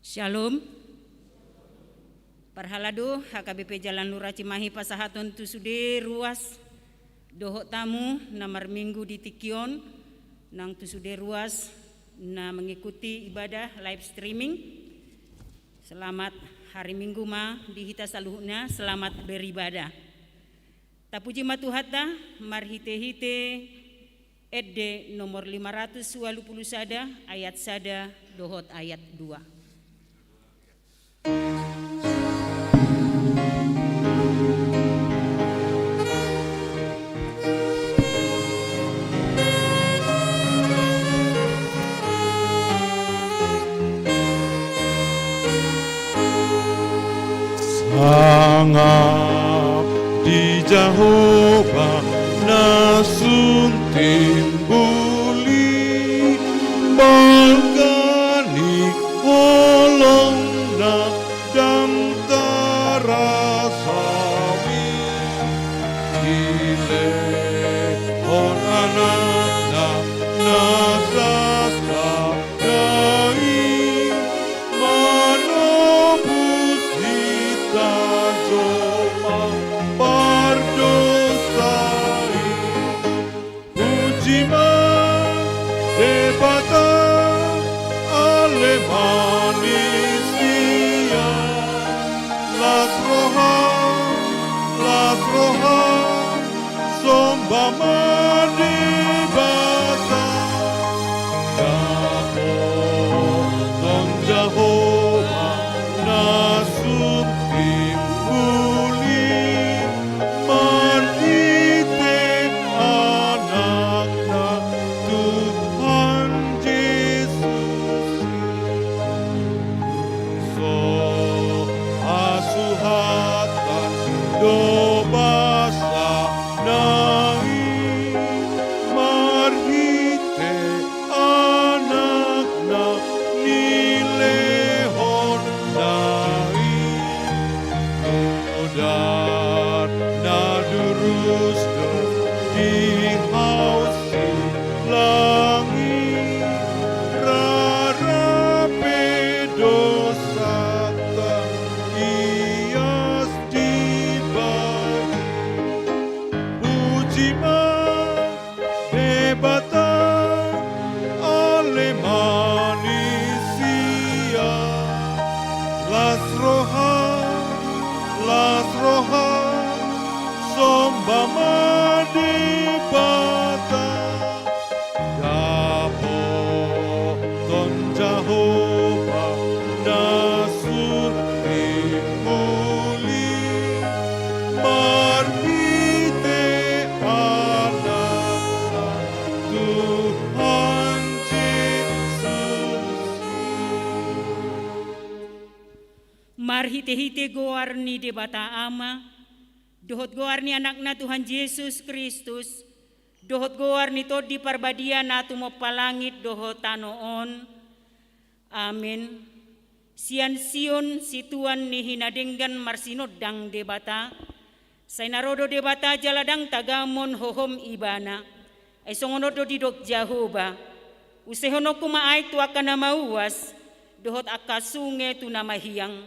Shalom. Parhalado HKBP Jalan Lurah Cimahi Pasahaton tu sude ruas dohok tamu namar minggu di Tikion nang tu sude ruas na mengikuti ibadah live streaming. Selamat hari Minggu ma di hita saluhna, selamat beribadah. Tapuji matuhata marhite-hite edde nomor 520 sada ayat sada dohot ayat 2. Sangap di Jehovah nasun timbuli bagani holong na dam tarasawi ile on ananda nasasta dai manobus hita joma pardosai ujima debata Alemanisia las roha somba madibata Kapo Don Jehovah nasun timbuli marhite anakna Tuhan Yesus so asuhatan do basa nai marhite anakna nilehon nai Odar nadurus di hausi langit rarape dosata ias dibagi ujima debata Alemanisia las roha somba madibata Yapo Don Jehovah nasun timbuli marhite anakna Tuhan Yesus. Marhite-hite goarni debata ama, dohot goarni anakna Tuhan Yesus Kristus, dohot goarni to di parbadia natu mo palangit dohot tanoon. Amin. Sian sion situan ni hinadenggan marsinodang debata, say narodo debata jaladang tagamon hohom ibana, ay songonodo di dok Jehovah, usehono kumaay tu akan namauwas, dohot akasunge tu namahiyang,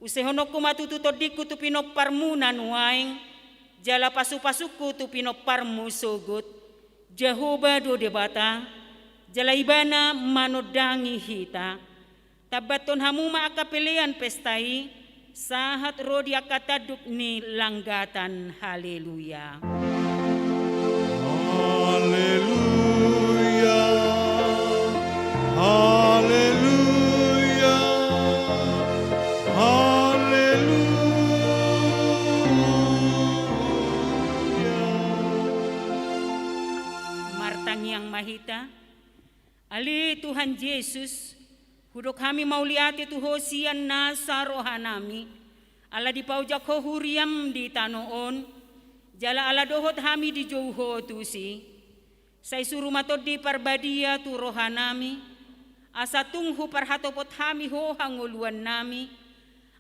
usehono kumatututodiku tu pinoparmunan waing, jala pasu-pasuku tu pinoparmu sogut, Jehovah do debata, jala ibana manodangi hita, tabaton hamuma akapelean pestai, sahat rodi akataduk ni langgatan, haleluya. Haleluya, haleluya, haleluya. Martang yang mahita, ali Tuhan Yesus, hudok kami mauliati tu hosian nasa rohanami, ala di paujak ho huriam di tanoon, jala ala dohot hami di jauho tu si, say suruh matod di parbadia tu rohanami, asa tunghu parhatopot hami ho hanguluan nami,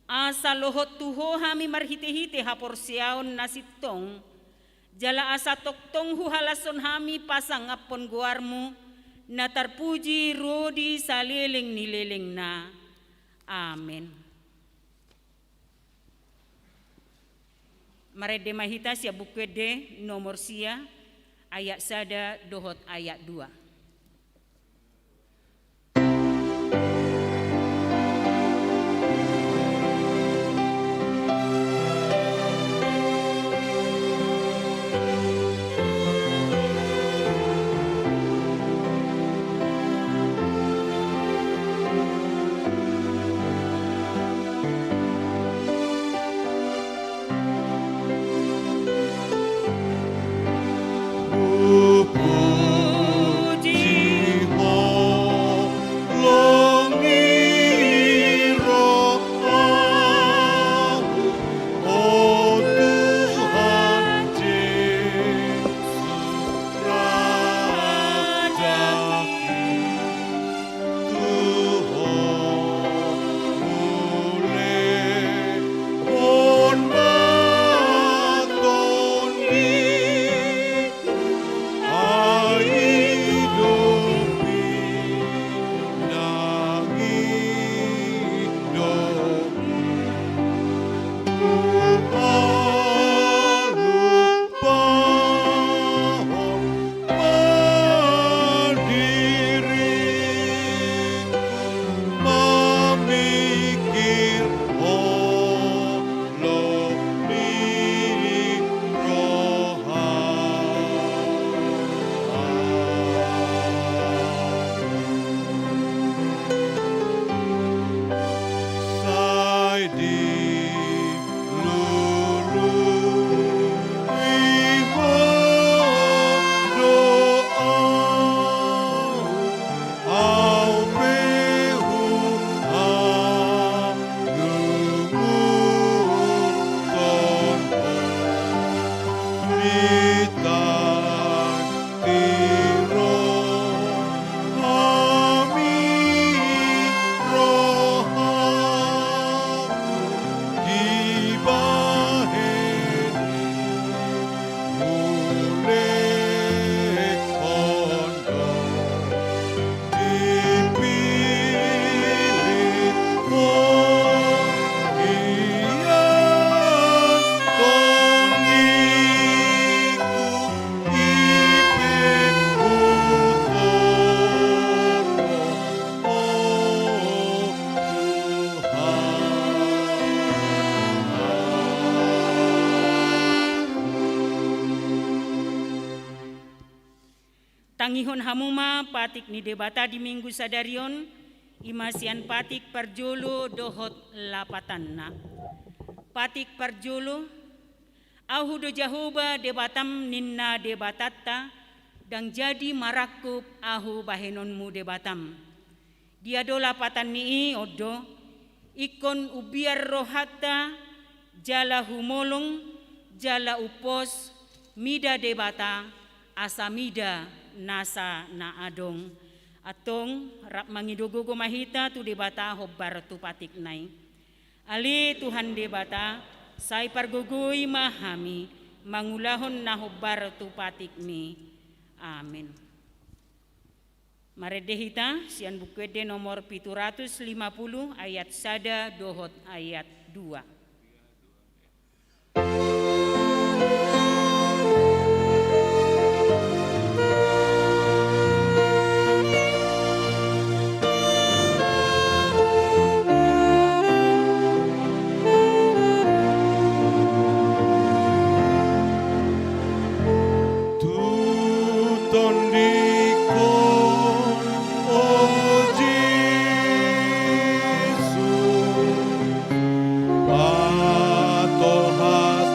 asa lohot tu ho hami marhite-hite haporsiaon nasitong, jala asa toktong hu halason hami pasangapon guarmu, na tarpuji rodi sa leleng nileleng na. Amin. Marede mahita sia bukwede nomor sia ayat sada dohot ayat 2. Tangihon hamuma patik ni debata di minggu sadarion imasian patik parjolo dohot lapatanna. Patik parjolo ahu do jahoba debatam ninna debatatta dan jadi marakup ahu bahenonmu debatam. Dia do lapatan nii odo ikon ubiar rohata jala humolong jala upos mida debata asa mida nasa na adong atong rap mangidogogo mahita tu debata hobbar tu patik nai. Ali Tuhan debata sai pargugui mahami mangulahon na hobbar tu patik mi. Amin. Maredehita sian bukwede nomor 750 ayat sada dohot ayat 2. Tohas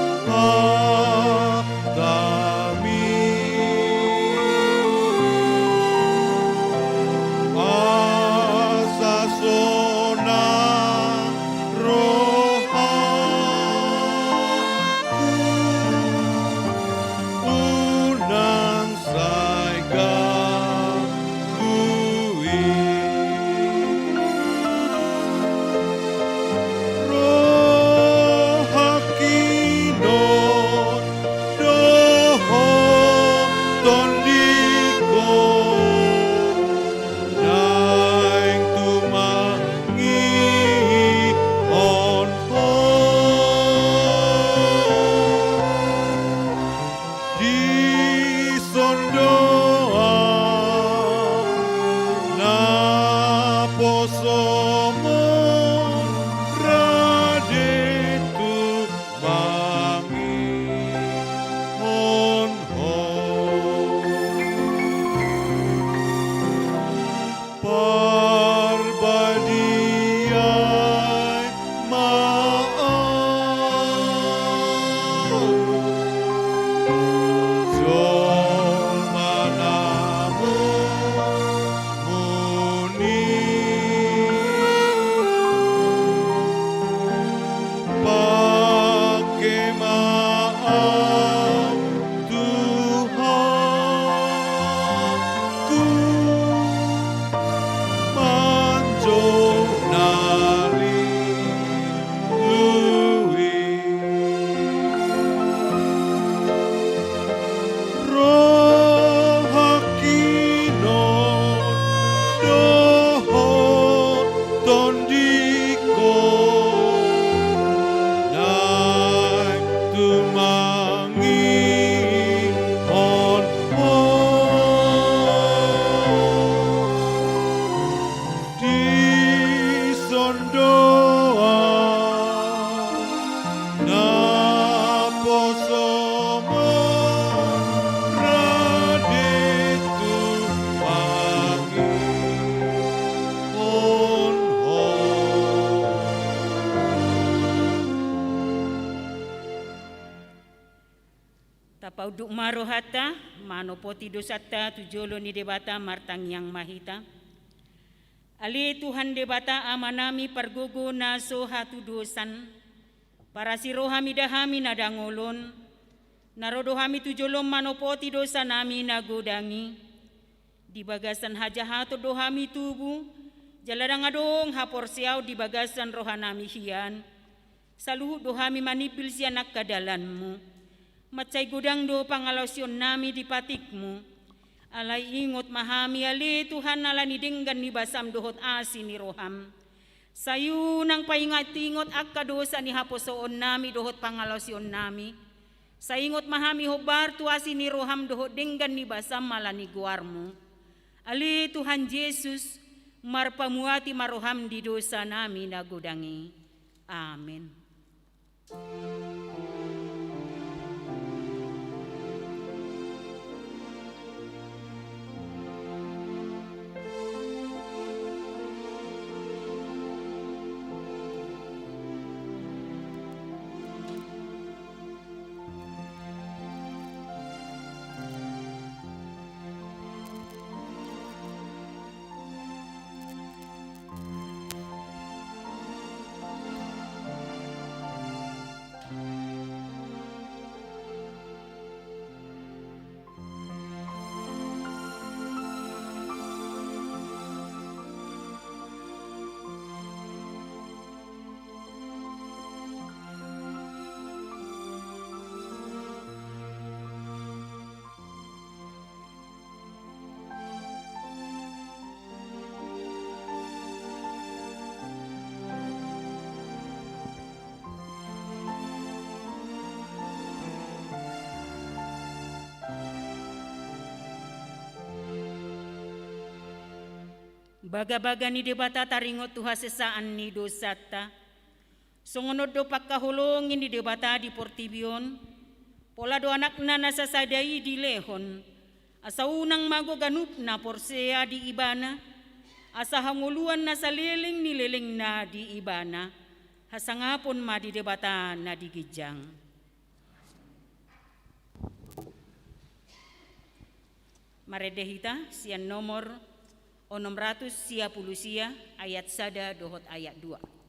pauduk marohata, manopoti dosata, tujolo ni debata martang yang mahita. Ali Tuhan debata amanami pargogo naso hatu dosan, para sirohami dahami nadangolon, narodohami tujolom manopoti dosa nami nagodangi, di bagasan hajahato dohami tubuh, jaladang adong hapor siaw di bagasan rohanami hian, saluhu dohami manipil sianak kadalanmu, macay gudang do pangalosyon nami di patikmu, alay ingot mahami ali Tuhan ala nidinggan ni basam dohot asi ni roham. Sayu nang paingat-ingot akka dosa ni haposoon nami dohot pangalosyon nami. Saingot mahami hobar tu asi ni roham dohot dinggan ni basam mala ni guarmu. Ali Tuhan Yesus marpamuati maroham di dosa nami nagudangi. Amin. Baga-baga ni debata taringot tuha sesaan ni dosata. Songonod do pagkahulongin ni debata di Portibion. Pola do anak na nasasadai di lehon. Asa unang magoganup na porsea di ibana. Asa hanguluan na sa liling ni liling na di ibana. Hasangapon ma di debata na di gijang. Maredehita sian nomor 610 ayat 1 dohot ayat 2.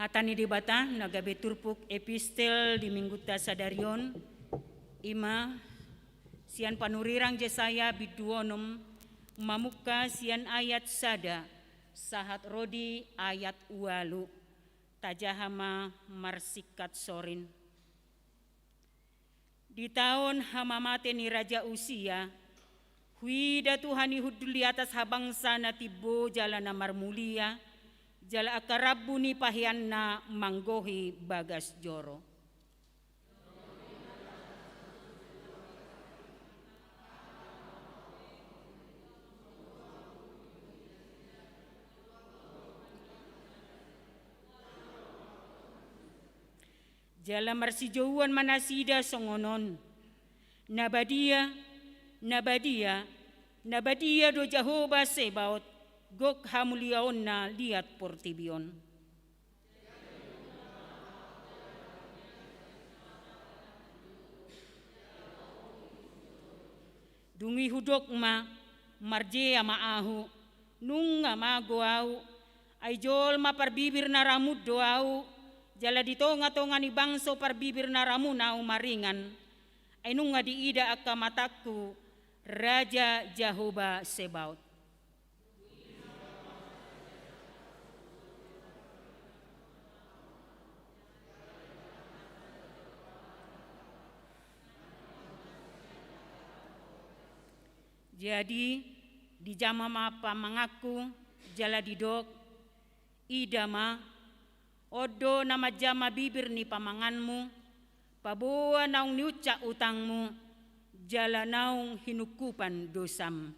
Hatani debata nagabe turpuk epistel di mingguta sadarion ima sian panurirang Jesaya biduonom mamuka sian ayat sada sahat rodi ayat ualu tajahama marsikat sorin. Di tahun hamamate ni Raja Usia, huida Tuhani hudul di atas habangsa na tibo jalana marmulia, jala akarabu ni pahian na manggohi bagas joro. Jala marsijauan manasida songonon, nabadia do Jehovah Sebaot, gok hamuliaon na liat portibion. Dungi hudok ma, marje maahu, nunga magoau, ay jol maparbibir na ramud doau, jala ditonga-tonga ni bangso parbibir na ramu na umaringan, ay nunga diida akamatakku, Raja Jehovah Sebaot. Jadi di jamama pamangaku jala didok idama odo nama jama bibir ni pamanganmu paboa naung niucak utangmu jala naung hinukupan dosam.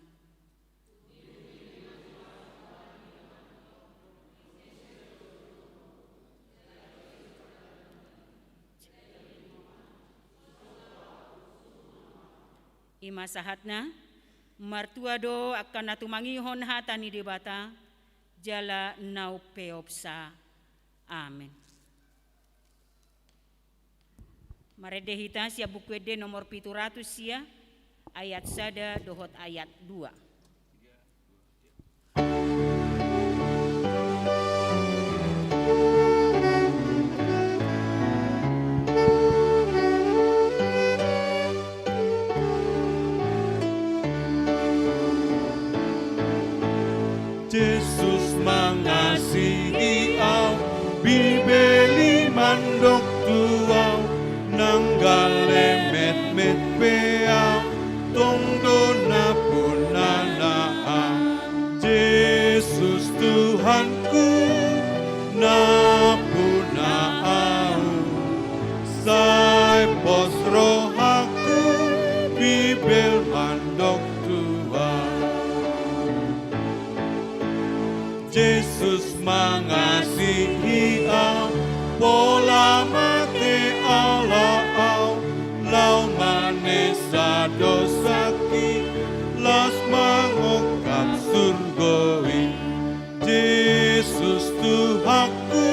Ima sahatna martua do akan natumangihon hata ni debata jala nau peopsa. Amin. Maredehita sia buku ede nomor 700 sia ayat sada dohot ayat 2. Yesus mengasihi au, bibeli mandok tuau, nanggale met peau, tong dona punana au. Yesus Tuhanku, na puna au, sai pos rohaku, bibel mandok tuau. Yesus mengasihi au, pola mate Allah au, lau manesa dosaki, las mangokap surgoi. Yesus Tuhanku,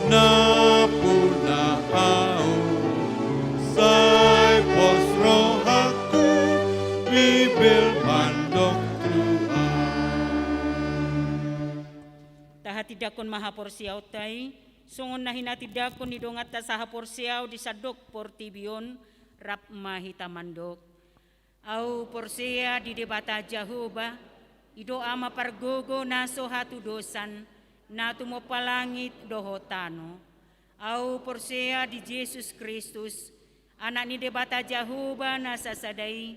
na puna au, sai pos rohaku, bibel mandok Tidakon maha porsiaw tay, sungon na hinatidakon ni dongat ta saha porsiaw di sadok portibion rap mahitamandok. Au porsia di debata Jehovah, ido ama pargogo naso hatu dosan, natu mo palangit dohotano. Au porsia di Yesus Kristus, anak ni debata Jehovah nasasadai,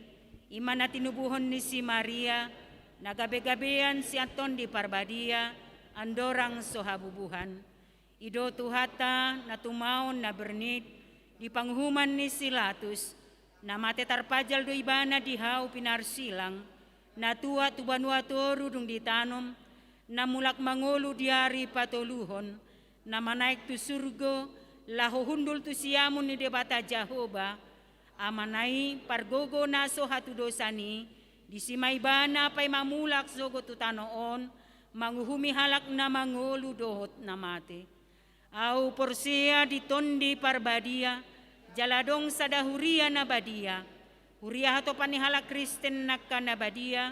imana tinubuhon ni si Maria, nagabe-gabean si Anton di Parbadia, andorang sohabubuhan, ido tuhata na tumaon na bernit, di panghuman ni Silatus, na mate tarpajal do ibana di hau pinarsilang, na tua tubanua toru dung ditanom, na mulak mangolu diari patoluhon, na manaik tu surgo, lahohundul tu siamun ni debata Jehovah, amanai pargogo naso hatu dosani, di simaibana pay mamulak sogo tutanoon, manguhumi halak na mangolu dohot na mate. Au porsia ditondi Parbadia, jaladong sadahuria na badia. Huria hato panihalak Kristen nakka na badia,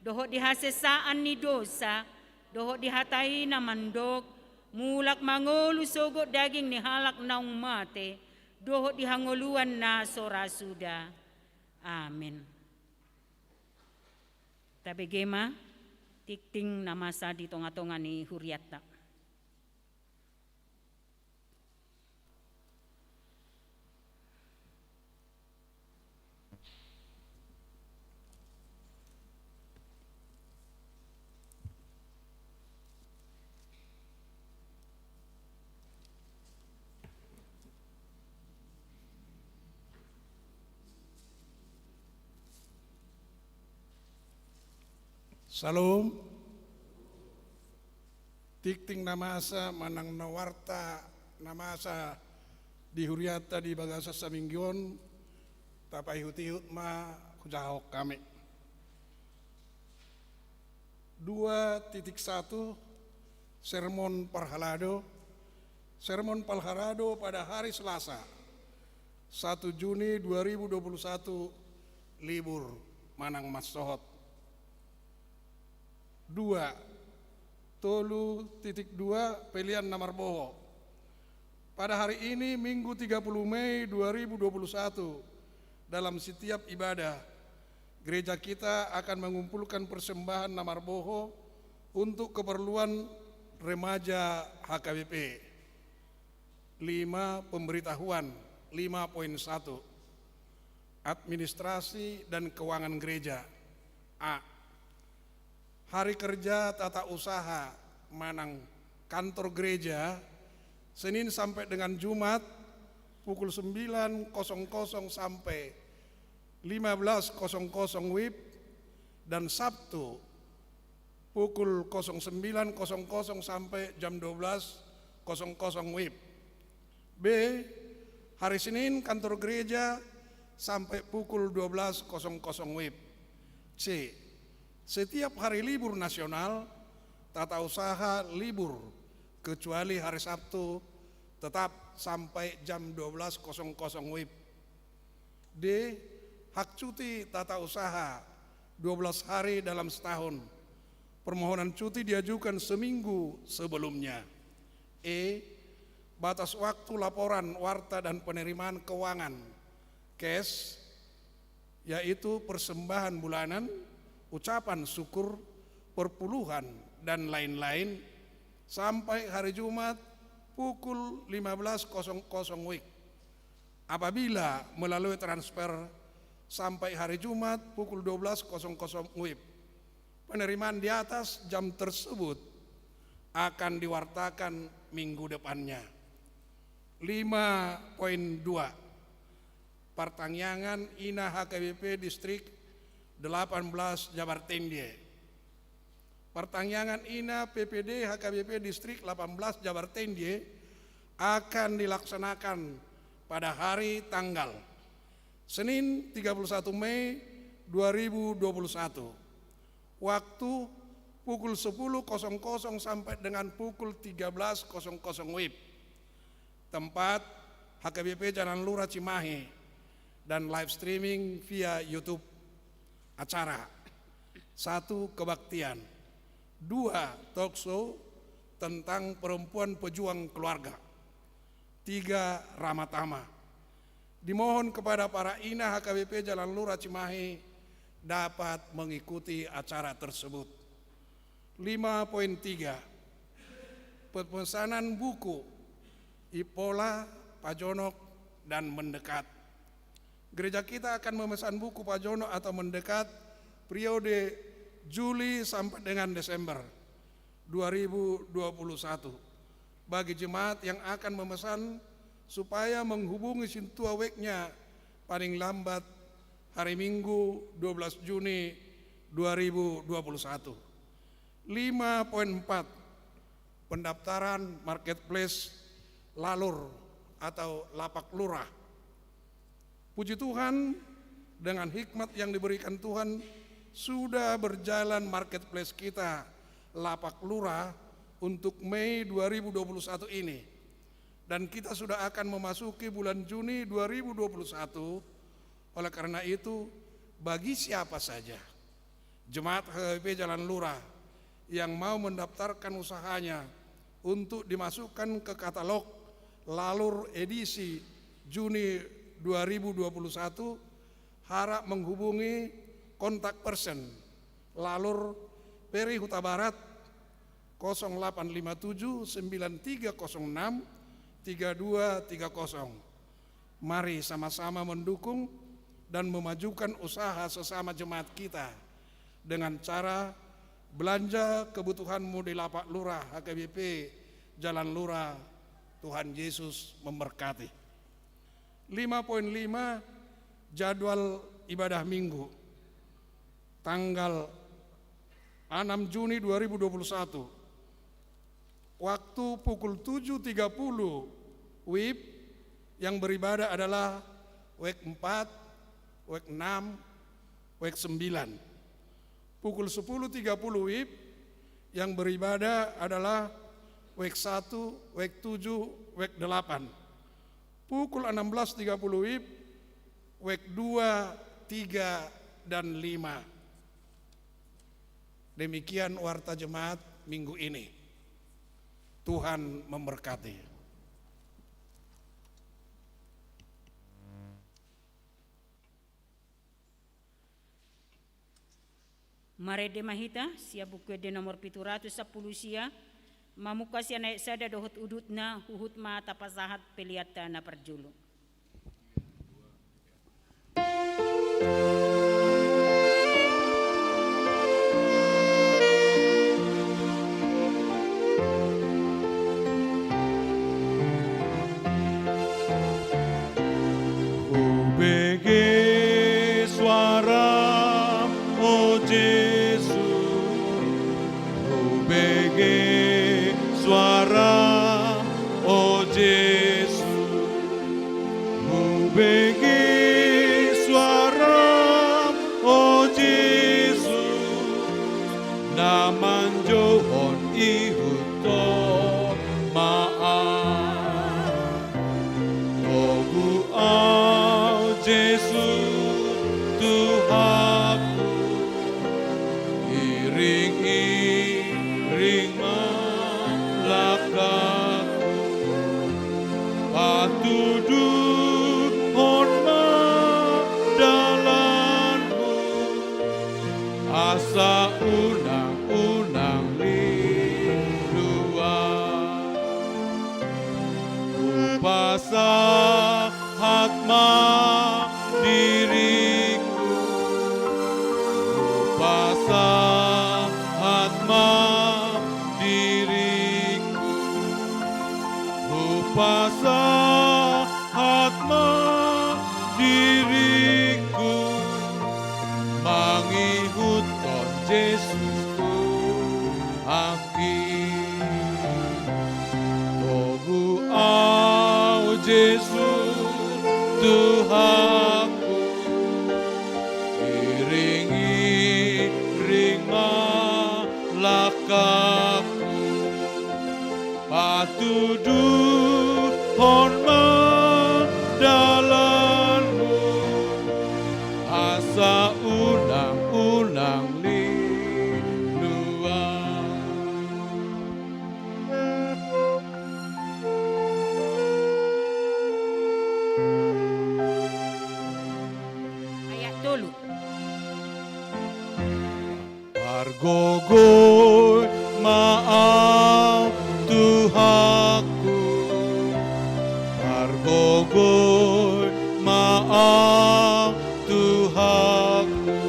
dohot dihasesaan ni dosa, dohot dihatai na mandok, mulak mangolu sogot daging ni halak naung mate, dohot dihangoluan na sorasuda. Amin. Tabegema tikting namasa di tonga-tonga ni Huriata. Salam. Tikting namasa manang nawarta namasa di huriata di bagasa saminggion tapai hutihut ma kujahok kami. 2.1 Sermon Parhalado. Sermon Parhalado pada hari Selasa 1 Juni 2021 libur manang masohot. 2.2 pilihan nomor boho. Pada hari ini Minggu 30 Mei 2021 dalam setiap ibadah gereja kita akan mengumpulkan persembahan nomor boho untuk keperluan remaja HKBP. 5 pemberitahuan 5.1 administrasi dan keuangan gereja. A. Hari kerja tata usaha manang kantor gereja Senin sampai dengan Jumat pukul 9.00 sampai 15.00 WIB dan Sabtu pukul 09.00 sampai jam 12.00 WIB. B. Hari Senin kantor gereja sampai pukul 12.00 WIB. C. Setiap hari libur nasional, tata usaha libur, kecuali hari Sabtu tetap sampai jam 12.00 WIB. D. Hak cuti tata usaha 12 hari dalam setahun. Permohonan cuti diajukan seminggu sebelumnya. E. Batas waktu laporan warta dan penerimaan keuangan cash, yaitu persembahan bulanan, ucapan syukur, perpuluhan, dan lain-lain sampai hari Jumat pukul 15.00 WIB. Apabila melalui transfer sampai hari Jumat pukul 12.00 WIB, penerimaan di atas jam tersebut akan diwartakan minggu depannya. 5.2 Pertangyangan Ina HKBP Distrik 18 Jabar Tendie. Pertangyangan Ina PPD HKBP Distrik 18 Jabar Tendie akan dilaksanakan pada hari tanggal Senin 31 Mei 2021. Waktu pukul 10.00 sampai dengan pukul 13.00 WIB. Tempat HKBP Jalan Lurah Cimahi dan live streaming via YouTube. Acara 1. Kebaktian. 2. Talk show tentang perempuan pejuang keluarga. 3. Ramatama. Dimohon kepada para Ina HKBP Jalan Lurah Cimahi dapat mengikuti acara tersebut. 5.3 Pemesanan buku Ipola, Pajonok, dan Mendekat. Gereja kita akan memesan buku Pajonok atau Mendekat periode Juli sampai dengan Desember 2021 bagi jemaat yang akan memesan supaya menghubungi sintua weknya paling lambat hari Minggu 12 Juni 2021. 5.4 Pendaftaran marketplace lalur atau lapak lurah. Puji Tuhan, dengan hikmat yang diberikan Tuhan sudah berjalan marketplace kita lapak lurah untuk Mei 2021 ini, dan kita sudah akan memasuki bulan Juni 2021. Oleh karena itu, bagi siapa saja jemaat HKBP Jalan Lurah yang mau mendaftarkan usahanya untuk dimasukkan ke katalog lalur edisi Juni 2021, harap menghubungi kontak person lalur Peri Huta Barat 0857 9306 3230. Mari sama-sama mendukung dan memajukan usaha sesama jemaat kita dengan cara belanja kebutuhanmu di lapak lurah HKBP Jalan Lurah. Tuhan Yesus memberkati. 5.5 Jadwal ibadah minggu tanggal 6 Juni 2021. Waktu pukul 7.30 WIB yang beribadah adalah WEK 4, WEK 6, WEK 9. Pukul 10.30 WIB yang beribadah adalah WEK 1, WEK 7, WEK 8. Pukul 16.30 WIB, WEK 2, 3, dan 5. Demikian warta jemaat minggu ini. Tuhan memberkati. Mare de mahita sia buku de nomor 710 sia mamuka sia naik sada dohot udutna huhut ma tapasahat peliata na perjulu. Ubege suara oh Yesus, ubege suara oh Yesus, ubege suara oh Yesus, naman johon ihuto maaf, ogu Yesus Tuhanku, iring malakaku, patuduk hormat dalammu, asa unang-unang linduan, upasa hatma diriku, upasa hatma diriku, upasa hatma diriku, mangihutkan Yesusku aki, togu au Yesus Tuhanku, iring malakaku, patuduk hormat dalammu, asa unang-unang linduan. Tolu. Pargogoy maaf Tuhanku, pargogoy maaf Tuhanku,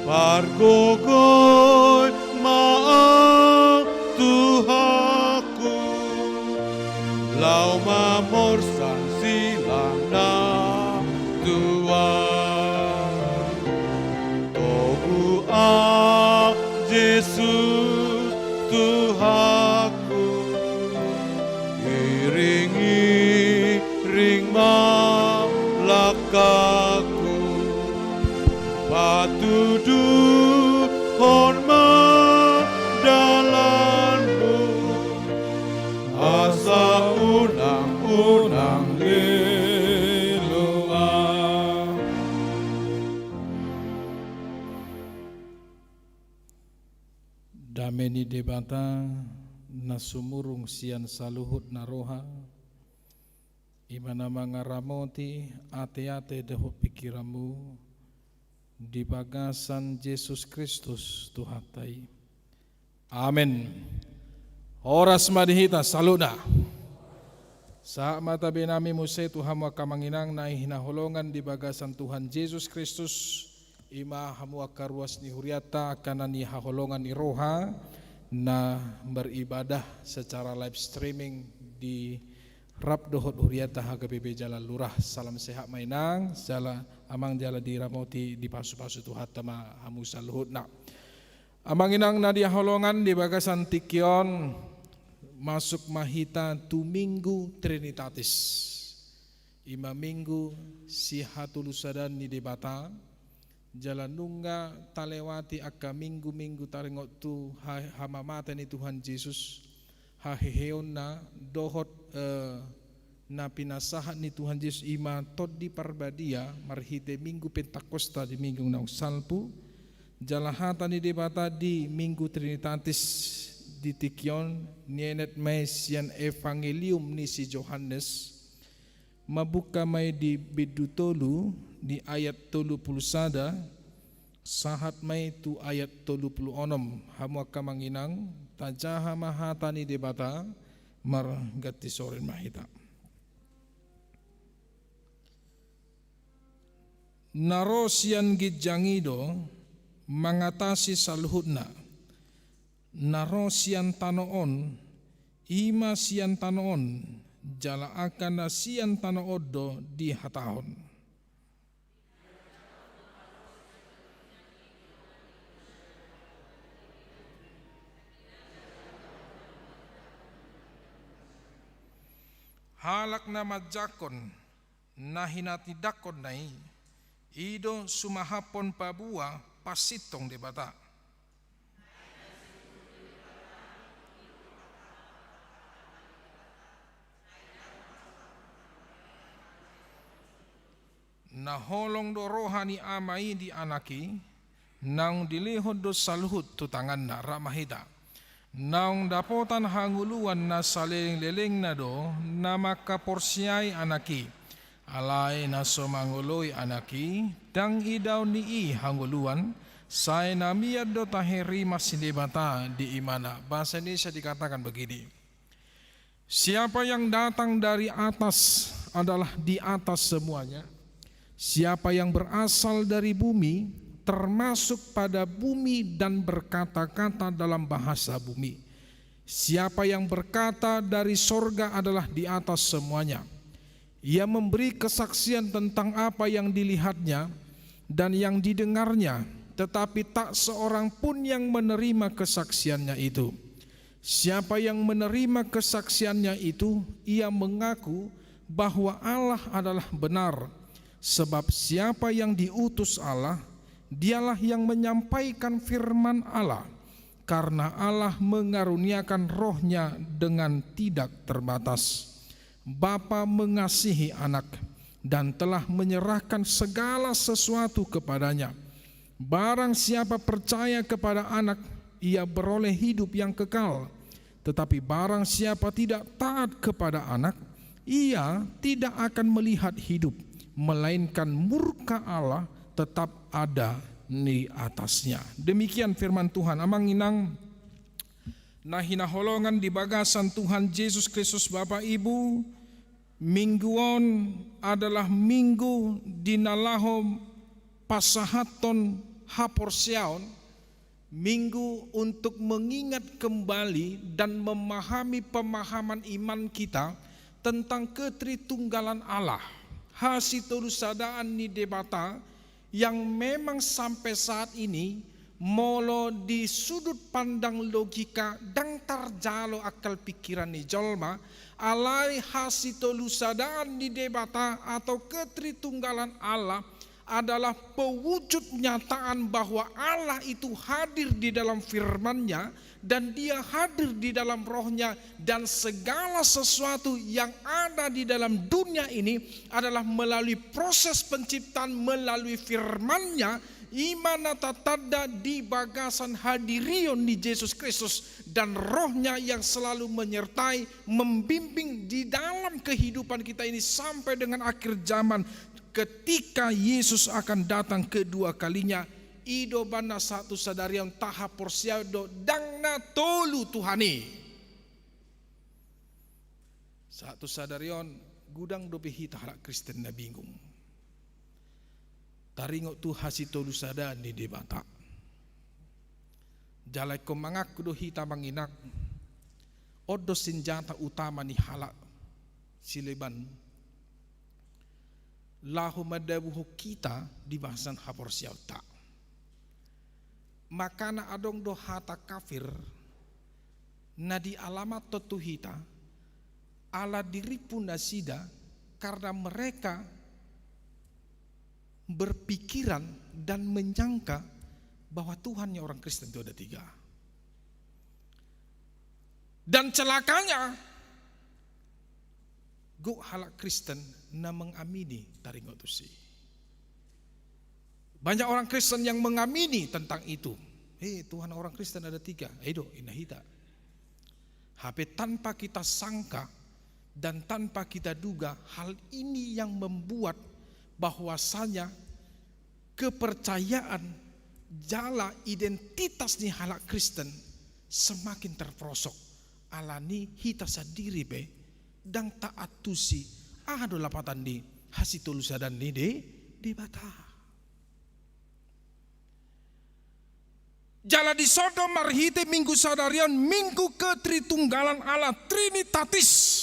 pargogoy maaf Tuhanku, lau mamorsan silang na Tuhan. Yesus Tuhanku, iring malakaku, patuduk hormat dalammu, asa unang-unang linduan. Dameni debata nasumurung sian saluhut naroha, imana mangaramoti ate-ate deho pikiramu di bagasan Yesus Kristus Tuhatai. Amin. Horas madihita saluda. Sa mata binami muse Tuhan wakamanginang na hinaholongan di bagasan Tuhan Yesus Kristus, ima hamu akaruas ni huriata karena ni haholongan ni roha na beribadah secara live streaming di Rap dohot huriata HGPB Jala Lurah. Salam sehat mainang jala amang jala di ramoti di pasu-pasu Tuhan tama hamu saluhut nak Amanginang nadia holongan di bagasan tikion masuk mahita tu minggu Trinitatis. Ima minggu si hatulusadan ni debata jalan nungga talewati akka minggu-minggu tarengot tu hamamata ni Tuhan Yesus haheheon na dohot na pinasahan ni Tuhan Yesus ima tod di parbadia marhite minggu Pentakosta di minggu na salpu jalahata ni debata di minggu Trinitatis di tikyon nienet may siyan evangelium ni si Johannes mabuka may di bidutolu di ayat 31 sahat may tu ayat 36 hamu akka manginang tajaha mahata ni debata margati soren mahita narosian gidjangido mangatasi salhudna narosian tanoon ima sian tanoon jala akan sian tanoodo di hatahon halak na madjakon na hinatidakon nai ido sumahapon pabua pasitong debata naholong do rohani amai di anaki nang dilihod do salhut tu tangan na ramahida nang dapotan hanguluan na saleng-leleng na do na makaporsyay anaki alay na sumanguloy anaki dang idaw ni hanguluan say namiyad do taheri masinibata di imana. Bahasa Indonesia dikatakan begini, siapa yang datang dari atas adalah di atas semuanya, siapa yang berasal dari bumi termasuk pada bumi dan berkata-kata dalam bahasa bumi, siapa yang berkata dari sorga adalah di atas semuanya. Ia memberi kesaksian tentang apa yang dilihatnya dan yang didengarnya, tetapi tak seorang pun yang menerima kesaksiannya itu. Siapa yang menerima kesaksiannya itu, ia mengaku bahwa Allah adalah benar. Sebab siapa yang diutus Allah, dialah yang menyampaikan firman Allah, karena Allah mengaruniakan rohnya dengan tidak terbatas. Bapa mengasihi anak dan telah menyerahkan segala sesuatu kepadanya. Barang siapa percaya kepada anak, ia beroleh hidup yang kekal. Tetapi barang siapa tidak taat kepada anak, ia tidak akan melihat hidup, melainkan murka Allah tetap ada di atasnya. Demikian firman Tuhan. Amang inang nahina holongan di bagasan Tuhan Yesus Kristus Bapa Ibu, mingguon adalah minggu dinalaho pasahaton haporsiaon, minggu untuk mengingat kembali dan memahami pemahaman iman kita tentang ketritunggalan Allah. Hasitolusadaan ni debata yang memang sampai saat ini molo di sudut pandang logika dan tarjalo akal pikiran ni jolma alai hasitolusadaan ni debata atau ketritunggalan Allah adalah pewujud nyataan bahwa Allah itu hadir di dalam firman-Nya dan Dia hadir di dalam rohnya, dan segala sesuatu yang ada di dalam dunia ini adalah melalui proses penciptaan, melalui firman-Nya, imana tatada di bagasan hadirion di Yesus Kristus, dan rohnya yang selalu menyertai, membimbing di dalam kehidupan kita ini sampai dengan akhir zaman. Ketika Yesus akan datang kedua kalinya, ido bana satu sadarian taha porsiado dang na tolu Tuhani. Satu sadarion gudang dope hita halak Kristen na bingung. Taringo tu hasi tolu sada ni debata. Jalai ko mangak do hita manginak. Odo senjata utama ni halak sileban. Lahu madabuhu kita di bahasan haporsiau tak. makana adong do hata kafir na di alamat totuhita ala diri pun nasida karena mereka berpikiran dan menyangka bahwa Tuhannya orang Kristen itu ada 3. Dan celakanya go halak Kristen na mengamini taringo tu si. Banyak orang Kristen yang mengamini tentang itu. Tuhan orang Kristen ada 3. Edo inahita. Tapi tanpa kita sangka dan tanpa kita duga, hal ini yang membuat bahwasanya kepercayaan jala identitas ni halak Kristen semakin terperosok. Alani hita sadiri be dang taat tusi ado lapatan di hasitulusadan ni de bata. Jala di Sodom marhite minggu sadarian minggu ketritunggalan Allah Trinitatis.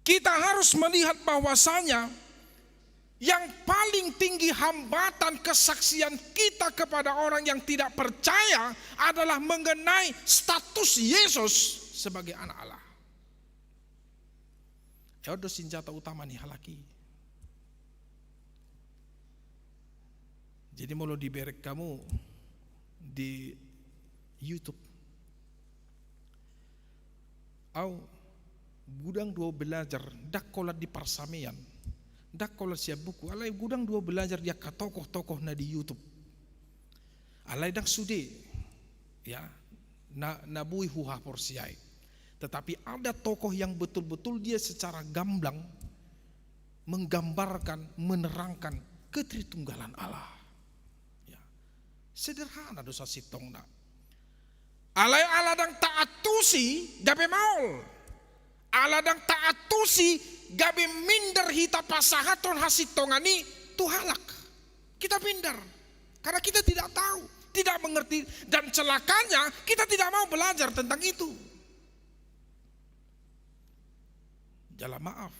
Kita harus melihat bahwasanya yang paling tinggi hambatan kesaksian kita kepada orang yang tidak percaya adalah mengenai status Yesus sebagai anak Allah. Itu senjata utama nih halaki. Jadi mau diberek kamu di YouTube. Gudang 2 belajar dak kolat di parsamean. Dak kolat siap buku. Alai gudang 2 belajar dia ke tokoh-tokoh na di YouTube. Alai dak sude ya na bui huha porsiai. Tetapi ada tokoh yang betul-betul dia secara gamblang menggambarkan, menerangkan ketritunggalan Allah. Ya. Sederhana dosa sitong na. Alai Allah dang taat tusi dape maul. Allah dang taat tusi gabe minder hita pasahaton hasitongani tuhalak. Kita minder karena kita tidak tahu, tidak mengerti, dan celakanya kita tidak mau belajar tentang itu. Jala maaf,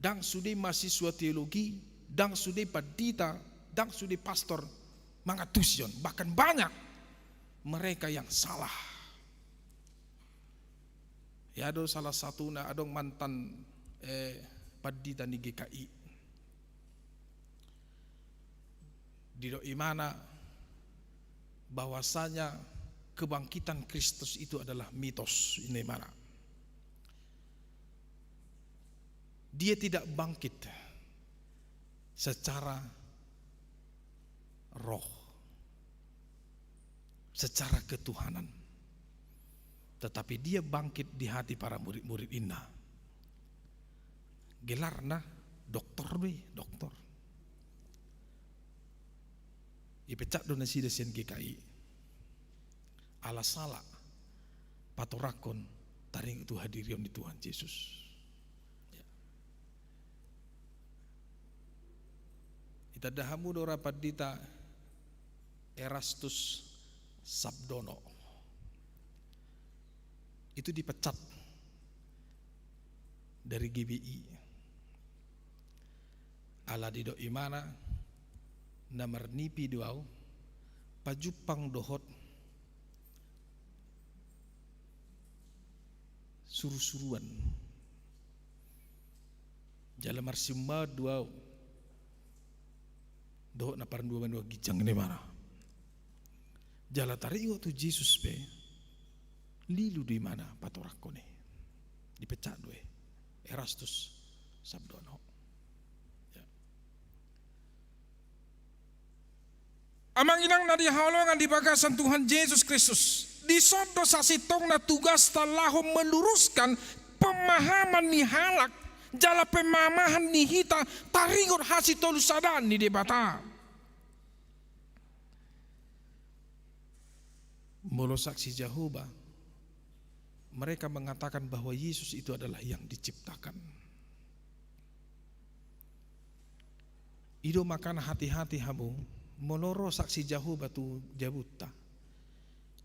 dang sudah mahasiswa teologi, dang sudah padita, dang sudah pastor mangatusion, bahkan banyak mereka yang salah. Ya ada salah satu na adong mantan padita di GKI. Di imana bahwasanya kebangkitan Kristus itu adalah mitos ini mana. Dia tidak bangkit secara roh, secara ketuhanan, tetapi dia bangkit di hati para murid-murid inna. Gelarna doktor. Ipecat donasi desen GKI. Ala salah patorakon taring itu hadirion di Tuhan Yesus. Ita dahamu do rapat dita Erastus Sabdono. Itu dipecat dari GBI. Ala dido imana namar nipi doau pajupang dohot suruh-suruan. Jala marsimma doau dohot na parang dua gijang ini mana. Jala tarik waktu Yesus be lilu di mana patorakko nih dipecat doe Erastus Sabdono. Ya. Amang inang na dihalongan di bagasan Tuhan Yesus Kristus. Di sodo sasitong na tugas talahu meluruskan pemahaman ni halak jala pemamahan ni hita taringot hasitolusadan ni debata. Mulu saksi Jehovah, mereka mengatakan bahwa Yesus itu adalah yang diciptakan. Ido makan hati-hati hamu, moloro saksi Jehovah tu jabuta.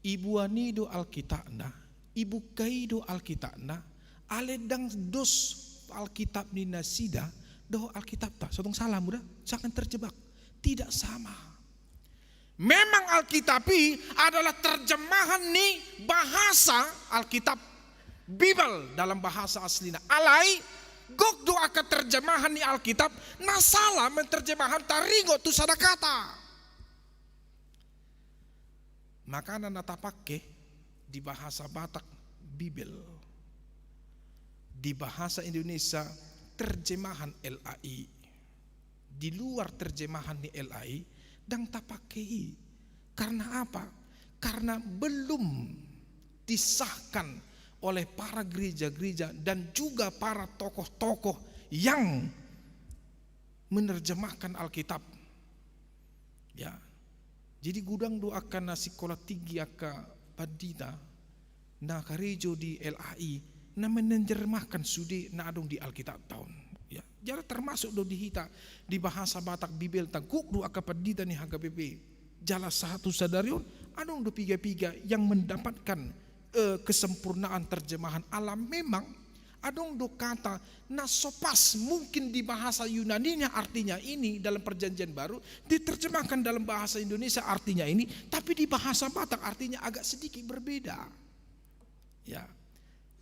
Ibu anido alkitabna, ibu kaido alkitabna, aledang dos alkitab ni nasida, doh alkitab tak. Sotong salah muda, jangan terjebak. Tidak sama. Memang Alkitabi adalah terjemahan ni bahasa Alkitab Bible dalam bahasa aslinya. Alai gok do akan terjemahan ni Alkitab na salah menterjemahan taringo tu sada kata. Makanya nata pakai di bahasa Batak Bible. Di bahasa Indonesia terjemahan LAI. Di luar terjemahan ni LAI dan tak pakai. Karena apa? Karena belum disahkan oleh para gereja-gereja dan juga para tokoh-tokoh yang menerjemahkan Alkitab. Ya. Jadi gudang doakan na sekolah tinggi aka padita na karejo di LAI na menerjemahkan sudi na adong di Alkitab tahun. Ya, jadi termasuk do dihita di bahasa Batak Bibel taguk do aka padita ni HKBP. Jala satu sadarion adong do piga-piga yang mendapatkan kesempurnaan terjemahan alam. Memang adong do kata na sopas mungkin di bahasa Yunaninya artinya ini dalam perjanjian baru diterjemahkan dalam bahasa Indonesia artinya ini, tapi di bahasa Batak artinya agak sedikit berbeda. Ya.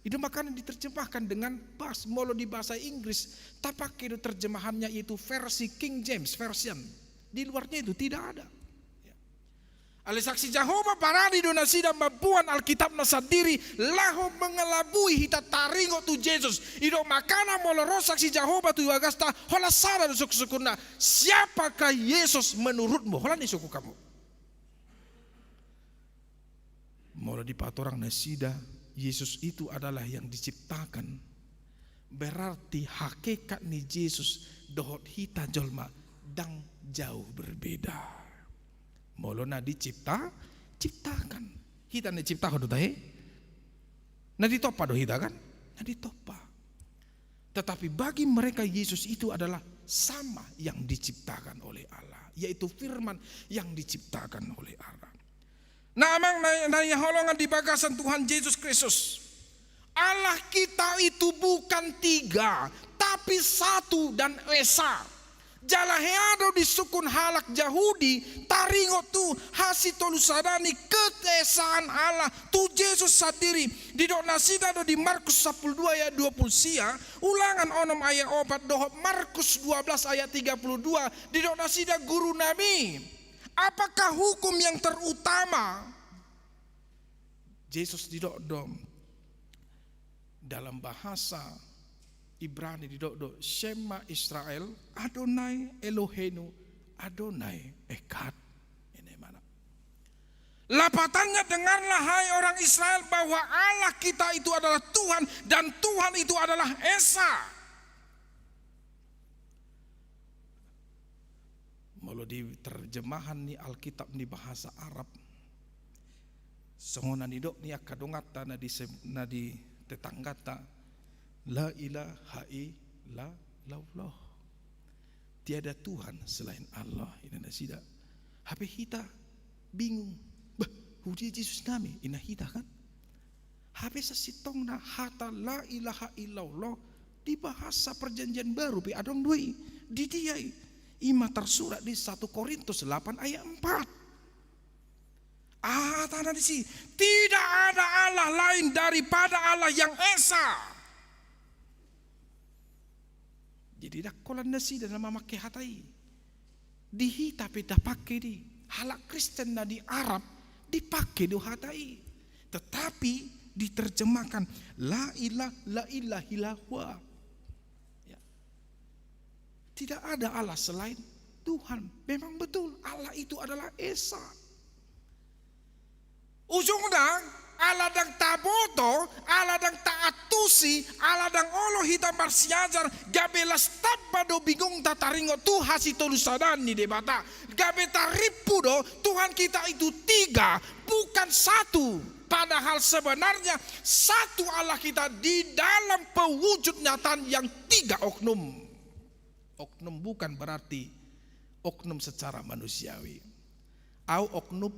Itu makanya diterjemahkan dengan molo di bahasa Inggris, tapi itu terjemahannya itu versi King James Version. Di luarnya itu tidak ada. Oleh saksi Jehovah paradi donasi dan mampuan Alkitab na sendiri lahu mengelabui hita taringo tu Yesus. Ido makana moloro saksi Jehovah tu agasta hola sada do suku-sukuna. Siapakah Yesus menurutmu? Hola ni suku kamu. Molo di patorang nasida Yesus itu adalah yang diciptakan. Berarti hakikat ni Yesus dohot hita jolma dan jauh berbeda. Molo na ciptakan. Hita na cipta do tahe. Na ditopa do hita kan? Na ditopa. Tetapi bagi mereka Yesus itu adalah sama yang diciptakan oleh Allah, yaitu firman yang diciptakan oleh Allah. Nah, amang na holongan di bagasan Tuhan Yesus Kristus. Allah kita itu bukan tiga, tapi satu dan esa. Jalaheado di sukun halak Yahudi, taringo tu hasitolusadani keesaan Allah tu Yesus sendiri. Di dok nasida do di Markus 12 ayat 20 sia, ulangan onom ayat 4 dohop Markus 12 ayat 32, di dok nasida guru nabi. Apakah hukum yang terutama? Yesus didok dom dalam bahasa Ibrani didok Shema Israel Adonai Eloheinu Adonai Echad. Ini mana? Lapatannya dengarlah hai orang Israel bahwa Allah kita itu adalah Tuhan dan Tuhan itu adalah Esa. Kalau di terjemahan ni Alkitab ni bahasa Arab, songonan idok ni akadongata na di tetanggata la ilaha illallah. Tiada Tuhan selain Allah. Ini nasida. Hape hita bingung. Bah, hudi Yesus nami ina hita kan? Hape sa sitong na hata la ilaha illallah di bahasa perjanjian baru pi adong dui di diai. Ima tersurat di 1 Korintus 8 ayat 4. Tanah di sini tidak ada Allah lain daripada Allah yang Esa. Jadi dak kolan nasi dan memakai hatai. Dihi tapi dah pakai di halak Kristen na di Arab dipakai do hatai. Tetapi diterjemahkan la ilaha illallah. Tidak ada Allah selain Tuhan. Memang betul Allah itu adalah Esa. Ujungnya Allah dang taboto, Allah dang taatusi, Allah dang olo hita marsiajar, gabelas tabado bingung tataringo tu hasitolusadan ni debata. Gabe taripu do Tuhan kita itu tiga, bukan satu. Padahal sebenarnya satu Allah kita di dalam pewujud nyataan yang tiga oknum. Oknum bukan berarti oknum secara manusiawi. Au oknum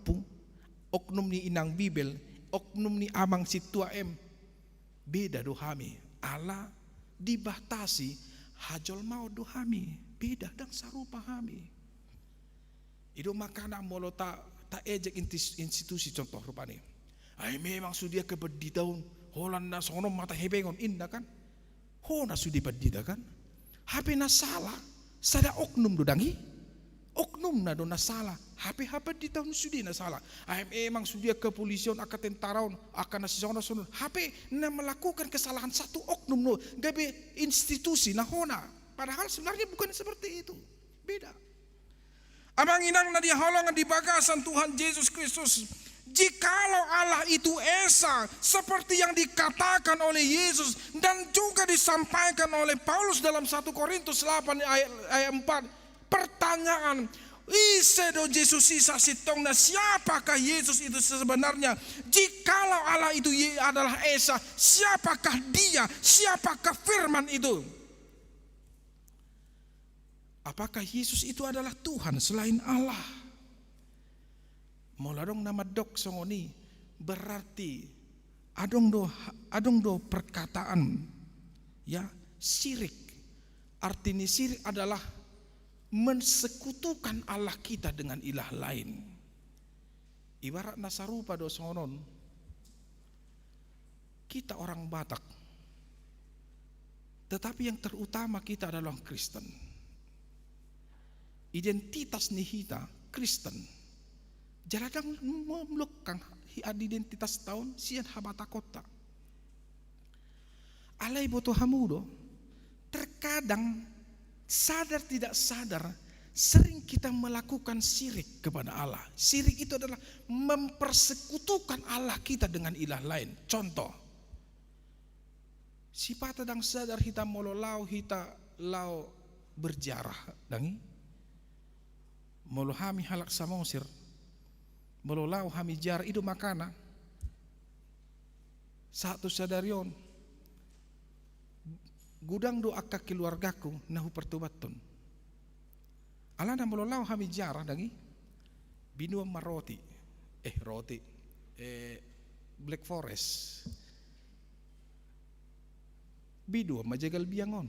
ni inang Bibel, oknum ni amang situaem. Beda dohami. Allah dibatasi hajol mau dohami. Beda dan sarupa hami. Ido makana molo ta ejek institusi contoh rupanya. Ay memang sudia kebeditaun holan na sono mata hebengon indah kan. Hona sudi bedita kan. HP na salah, sada oknum do dangi. Oknum na do na salah. HP di tahun sudi na salah. Ay memang sudia kepolisian akan tentaraun akan nasi sono. HP na melakukan kesalahan satu oknum no gabe institusi na hona. Padahal sebenarnya bukan seperti itu. Beda. Amang inang na diholongan di bagasan Tuhan Yesus Kristus. Jikalau Allah itu Esa seperti yang dikatakan oleh Yesus dan juga disampaikan oleh Paulus dalam 1 Korintus 8 ayat 4. Pertanyaan, Isedo Yesus Isa sitongna, siapakah Yesus itu sebenarnya? Jikalau Allah itu adalah Esa, siapakah dia? Siapakah firman itu? Apakah Yesus itu adalah Tuhan selain Allah? Molarong nama dok songoni berarti adong do perkataan ya syirik. Artinya syirik adalah mensekutukan Allah kita dengan ilah lain. Ibarat nasarupa do songonon. Kita orang Batak. Tetapi yang terutama kita adalah Kristen. Identitas nihita Kristen. Jaladang memlokang identitas tahun sian habata kota. Alai boto hamudo. Terkadang sadar tidak sadar sering kita melakukan syirik kepada Allah. Syirik itu adalah mempersekutukan Allah kita dengan ilah lain. Contoh, si patadang sadar hita mololau hita lau berjarah dangi. Molo hami halak samosir, molo lau hami jar itu makana. Satu sadarion, gudang do akka keluargaku nahu pertobaton. Alana molo lau hami jar dangi, binua maroti, Black Forest, bidua majagal biangon.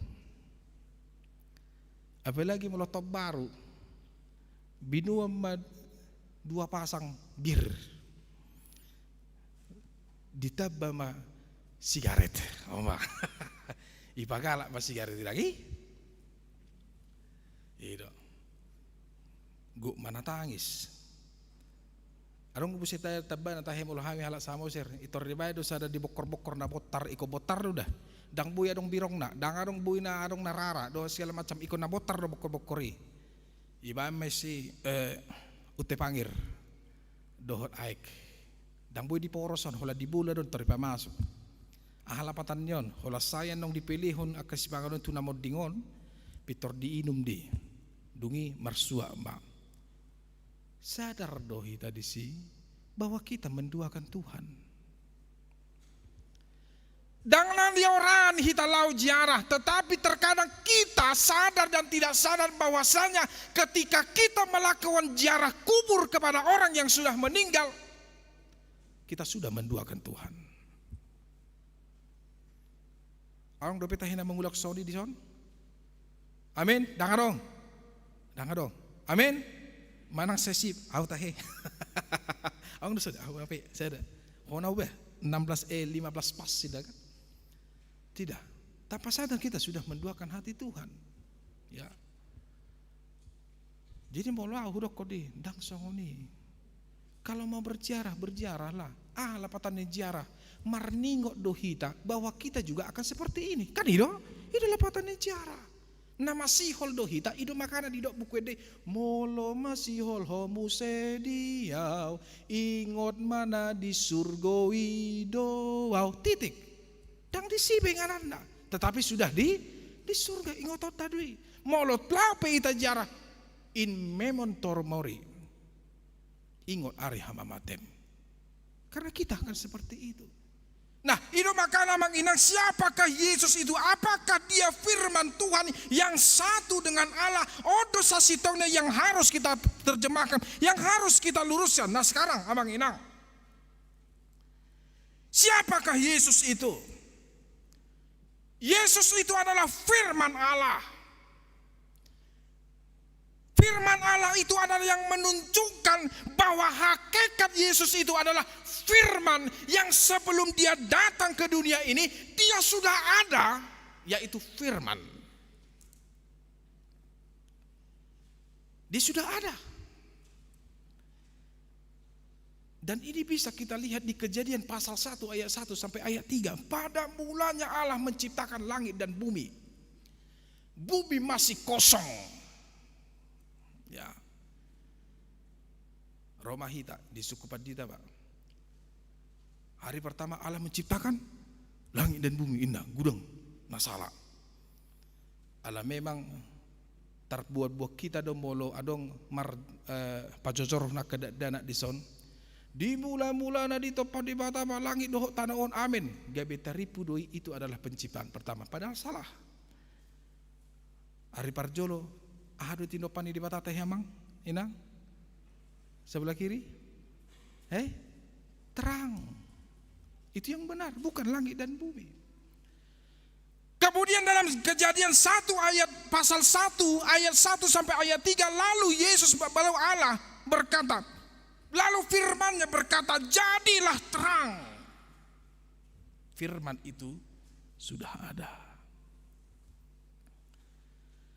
Apalagi molo top baru. Binua dua pasang bir ditambah ma sigaret, ipagala ma sigaret lagi, itu, gua mana tangis, arong busi tayo tabba na tahe mula hami halak samo sir, itor di bayo sada di bokor na botar iko botar udah, dang buya dong birong na, dang arong buy na arong narara, do segala macam iko na botar do bokor-bokori. Iba mesi ute pangir dohot aik dang boy di poroson hola di bula don tori pamasok ahalapatan yon hola sayan nong dipilihon akasipangan tuna modingon pitor diinum di dungi marsua ma sadar dohi tadi si bahwa kita menduakan Tuhan. Dang nandioran hita lau jarah, tetapi terkadang kita sadar dan tidak sadar bahwasanya ketika kita melakukan jarah kubur kepada orang yang sudah meninggal, kita sudah menduakan Tuhan. Orang do peta hina mengulak sodi di son. Amin. Dangadong. Amin. Manang sesip au tahe. Orang do sada au apa? Sada. Hona ubah 16 15 pas sidak. Tidak, tanpa sadar kita sudah menduakan hati Tuhan. Ya. Jadi molo hudok kodi dang songoni. Kalau mau berjarahlah. Lapatan jarah. Marningo dohita bahwa kita juga akan seperti ini. Kan itu lapatan jarah. Nama sihol dohita itu makana di dok buku de molo masihol homu sediau ingot mana di surgoi doau titik. Dang di sibeng ananda, tetapi sudah di surga ingotot tadui. Molot lape ita jarah in memon tormori. Ingot ari hamamatem. Karena kita akan seperti itu. Nah, itu makanya menginang siapakah Yesus itu? Apakah dia firman Tuhan yang satu dengan Allah? Odo sasitongnya yang harus kita terjemahkan, yang harus kita luruskan. Nah, sekarang abang inang, siapakah Yesus itu? Yesus itu adalah firman Allah. Firman Allah itu adalah yang menunjukkan bahwa hakikat Yesus itu adalah firman yang sebelum dia datang ke dunia ini, dia sudah ada, yaitu firman. Dia sudah ada. Dan ini bisa kita lihat di Kejadian pasal 1 ayat 1 sampai ayat 3. Pada mulanya Allah menciptakan langit dan bumi. Bumi masih kosong. Ya. Roma Hita di suku Padita, Pak. Hari pertama Allah menciptakan langit dan bumi indah, gudang, nasala. Allah memang terbuat-buat kita domolo adong mar pajojor nak kedana di son. Di mula-mula na dito pa di bata langit doho tanaon amin. Gabe taripu doi itu adalah penciptaan pertama. Padahal salah. Hari parjolo ahadu tinopani di bata teh hamang inang sebelah kiri. Terang. Itu yang benar, bukan langit dan bumi. Kemudian dalam Kejadian 1 ayat pasal 1 ayat 1 sampai ayat 3, lalu Yesus baru Allah berkata, lalu firman-Nya berkata, jadilah terang. Firman itu sudah ada.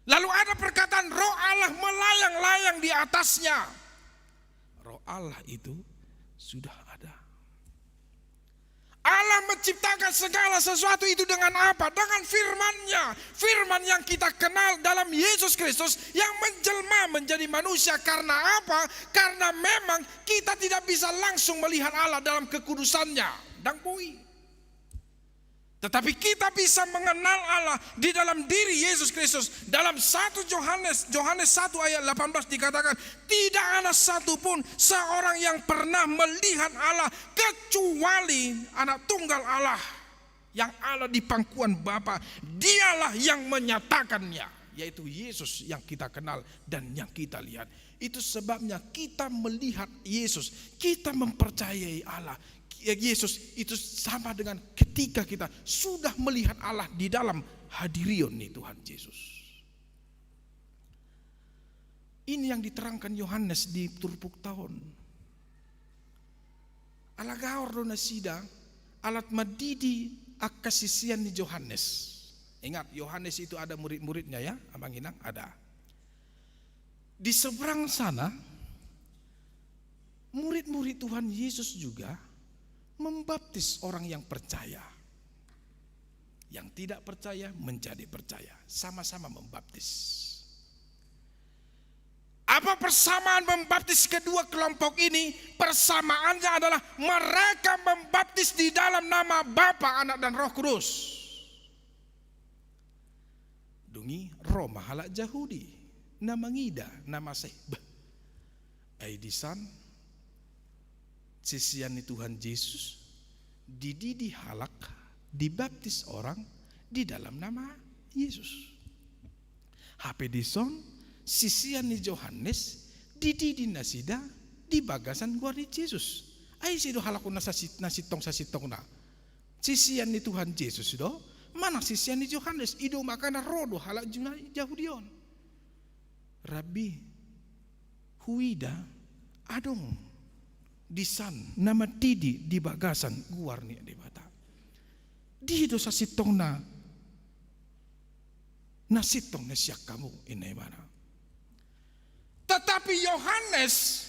Lalu ada perkataan roh Allah melayang-layang di atasnya. Roh Allah itu sudah ada. Allah menciptakan segala sesuatu itu dengan apa? Dengan firman-Nya. Firman yang kita kenal dalam Yesus Kristus yang menjelma menjadi manusia. Karena apa? Karena memang kita tidak bisa langsung melihat Allah dalam kekudusannya. Dan bui. Tetapi kita bisa mengenal Allah di dalam diri Yesus Kristus. Dalam 1 Yohanes 1 ayat 18 dikatakan, tidak ada satupun seorang yang pernah melihat Allah kecuali anak tunggal Allah yang ada di pangkuan Bapa. Dialah yang menyatakannya, yaitu Yesus yang kita kenal dan yang kita lihat. Itu sebabnya kita melihat Yesus, kita mempercayai Allah. Yesus itu sama dengan ketika kita sudah melihat Allah di dalam hadirion nih Tuhan Yesus. Ini yang diterangkan Yohanes di turpuk tahun. Alagaor do nasida alat madidi akasisian di Yohanes. Ingat Yohanes itu ada murid-muridnya ya, Abang Inang ada. Di seberang sana murid-murid Tuhan Yesus juga membaptis orang yang percaya. Yang tidak percaya menjadi percaya. Sama-sama membaptis. Apa persamaan membaptis kedua kelompok ini? Persamaannya adalah mereka membaptis di dalam nama Bapa, Anak dan Roh Kudus. Dungi roh mahala Yahudi. Nama ngida, nama sehbah. Aidisan sisian Tuhan Yesus dididi halak, dibaptis orang di dalam nama Yesus. HP dison sisian ni Yohanes dididi nasida di bagasan guardi Yesus. Ai sido halakun nasitong na. Sisian ni Tuhan Yesus do mana sisian ni Yohanes ido makana rodo halak Yahudion. Rabbi huida adong disan nama tidi di bagasan guarni di bata. Di dosa sitong na sitong na siyak kamu ini mana. Tetapi Yohanes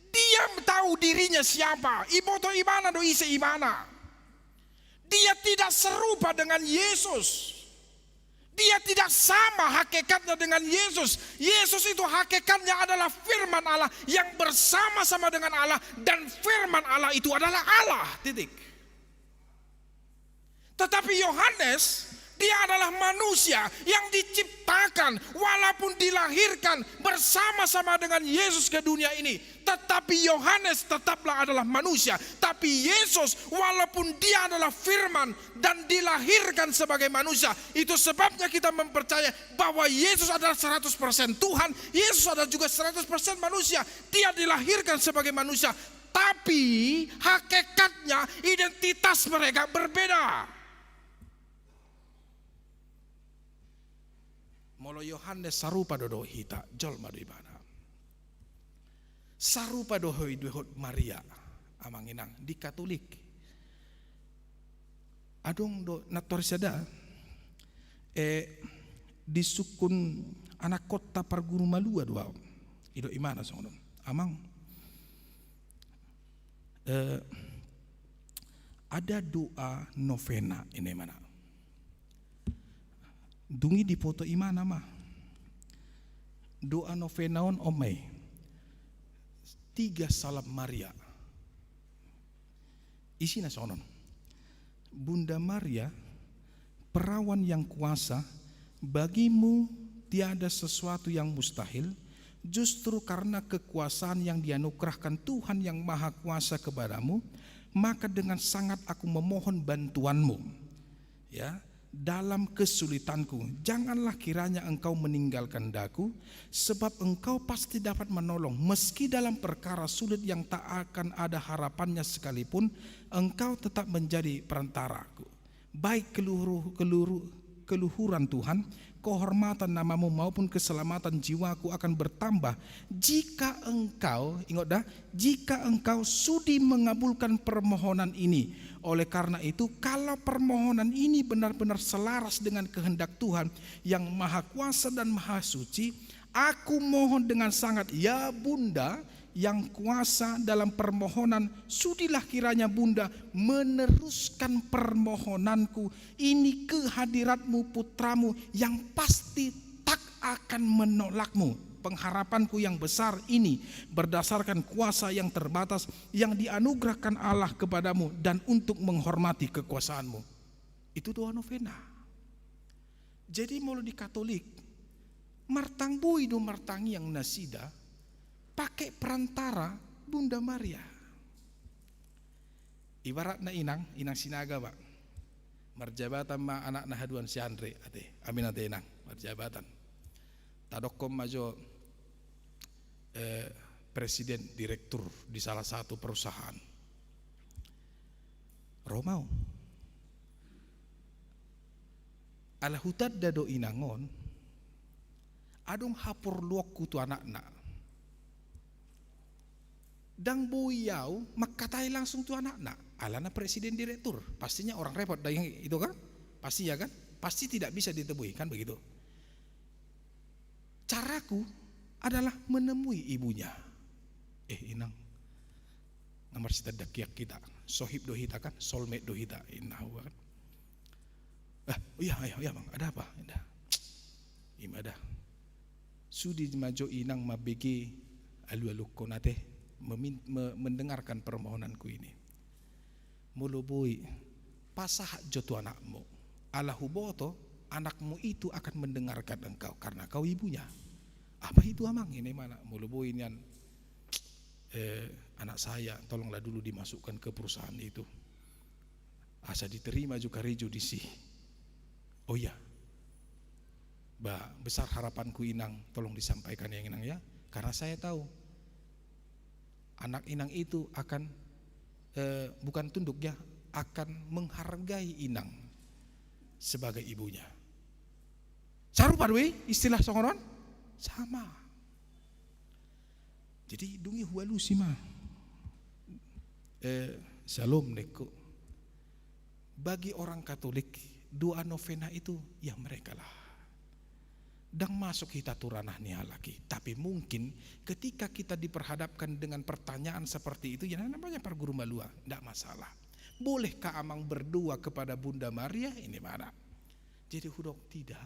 dia tahu dirinya siapa. Iboto ibana do ise ibana. Dia tidak serupa dengan Yesus. Dia tidak sama hakikatnya dengan Yesus. Yesus itu hakikatnya adalah firman Allah yang bersama-sama dengan Allah. Dan firman Allah itu adalah Allah. Titik. Tetapi Yohanes, dia adalah manusia yang diciptakan walaupun dilahirkan bersama-sama dengan Yesus ke dunia ini. Tetapi Yohanes tetaplah adalah manusia. Tapi Yesus walaupun dia adalah firman dan dilahirkan sebagai manusia. Itu sebabnya kita mempercaya bahwa Yesus adalah 100% Tuhan. Yesus adalah juga 100% manusia. Dia dilahirkan sebagai manusia. Tapi hakikatnya identitas mereka berbeda. Olo Yohanes sarupa dodo hita jol madu ibana. Sarupa dohoi duhot Maria amanginang di Katolik. Adong do natorisada di sukun anak kota Parguru Malua dua ido imana sono amang ada doa novena ini mana dungi di foto imana mah doa novena on omai 3 salam Maria isinya sonon Bunda Maria perawan yang kuasa, bagimu tiada sesuatu yang mustahil, justru karena kekuasaan yang dianugerahkan Tuhan yang Maha Kuasa kepadamu, maka dengan sangat aku memohon bantuanmu. Ya, dalam kesulitanku, janganlah kiranya engkau meninggalkan daku, sebab engkau pasti dapat menolong, meski dalam perkara sulit yang tak akan ada harapannya sekalipun, engkau tetap menjadi perantaraku. Baik keluhuran Tuhan, kehormatan namamu maupun keselamatan jiwaku akan bertambah jika engkau, ingat dah, jika engkau sudi mengabulkan permohonan ini. Oleh karena itu, kalau permohonan ini benar-benar selaras dengan kehendak Tuhan yang Maha Kuasa dan Maha Suci, aku mohon dengan sangat, ya Bunda yang kuasa dalam permohonan, sudilah kiranya Bunda meneruskan permohonanku ini ke hadiratmu putramu yang pasti tak akan menolakmu. Pengharapanku yang besar ini berdasarkan kuasa yang terbatas yang dianugerahkan Allah kepadamu dan untuk menghormati kekuasaanmu. Itu doa novena. Jadi mau di Katolik martang bui do martang yang nasida pakai perantara Bunda Maria. Ibaratnya inang sinaga pak. Marjabatan ma anak nahaduan si Andre ate. Amin ate inang marjabatan. Tadokom majo presiden direktur di salah satu perusahaan. Romau. Ala hutad dado inangon. Adong hapor luokku tu anak-anak. Dang boyau makatai langsung tu anak-anak. Alana presiden direktur. Pastinya orang repot yang itu kan? Pasti ya kan? Pasti tidak bisa ditemui kan begitu. Caraku adalah menemui ibunya. Inang nomor sita dakiak kita sohib dohita kan, soulmate dohita inah kan. Iya bang, ada apa? Ima ada. Sudi majo inang mabegi alu-alu konate mendengarkan permohonanku ini. Mulubui pasah jotu anakmu. Alahu boto anakmu itu akan mendengarkan engkau karena kau ibunya. Apa itu amang ini mana mulubui nian anak saya tolonglah dulu dimasukkan ke perusahaan itu. Asa diterima juga rejo di sih. Oh ya. Besar harapanku inang, tolong disampaikan yang inang ya. Karena saya tahu anak inang itu akan bukan tunduk ya, akan menghargai inang sebagai ibunya. Sarupa doi istilah songoron sama. Jadi dungi hualu sih mah. Shalom neko. Bagi orang Katolik doa novena itu ya mereka lah. Dang masuk kita turanah nih lagi. Tapi mungkin ketika kita diperhadapkan dengan pertanyaan seperti itu, ya namanya Parguru Malua, tidak masalah. Bolehkah amang berdoa kepada Bunda Maria? Ini mana? Jadi hudok tidak.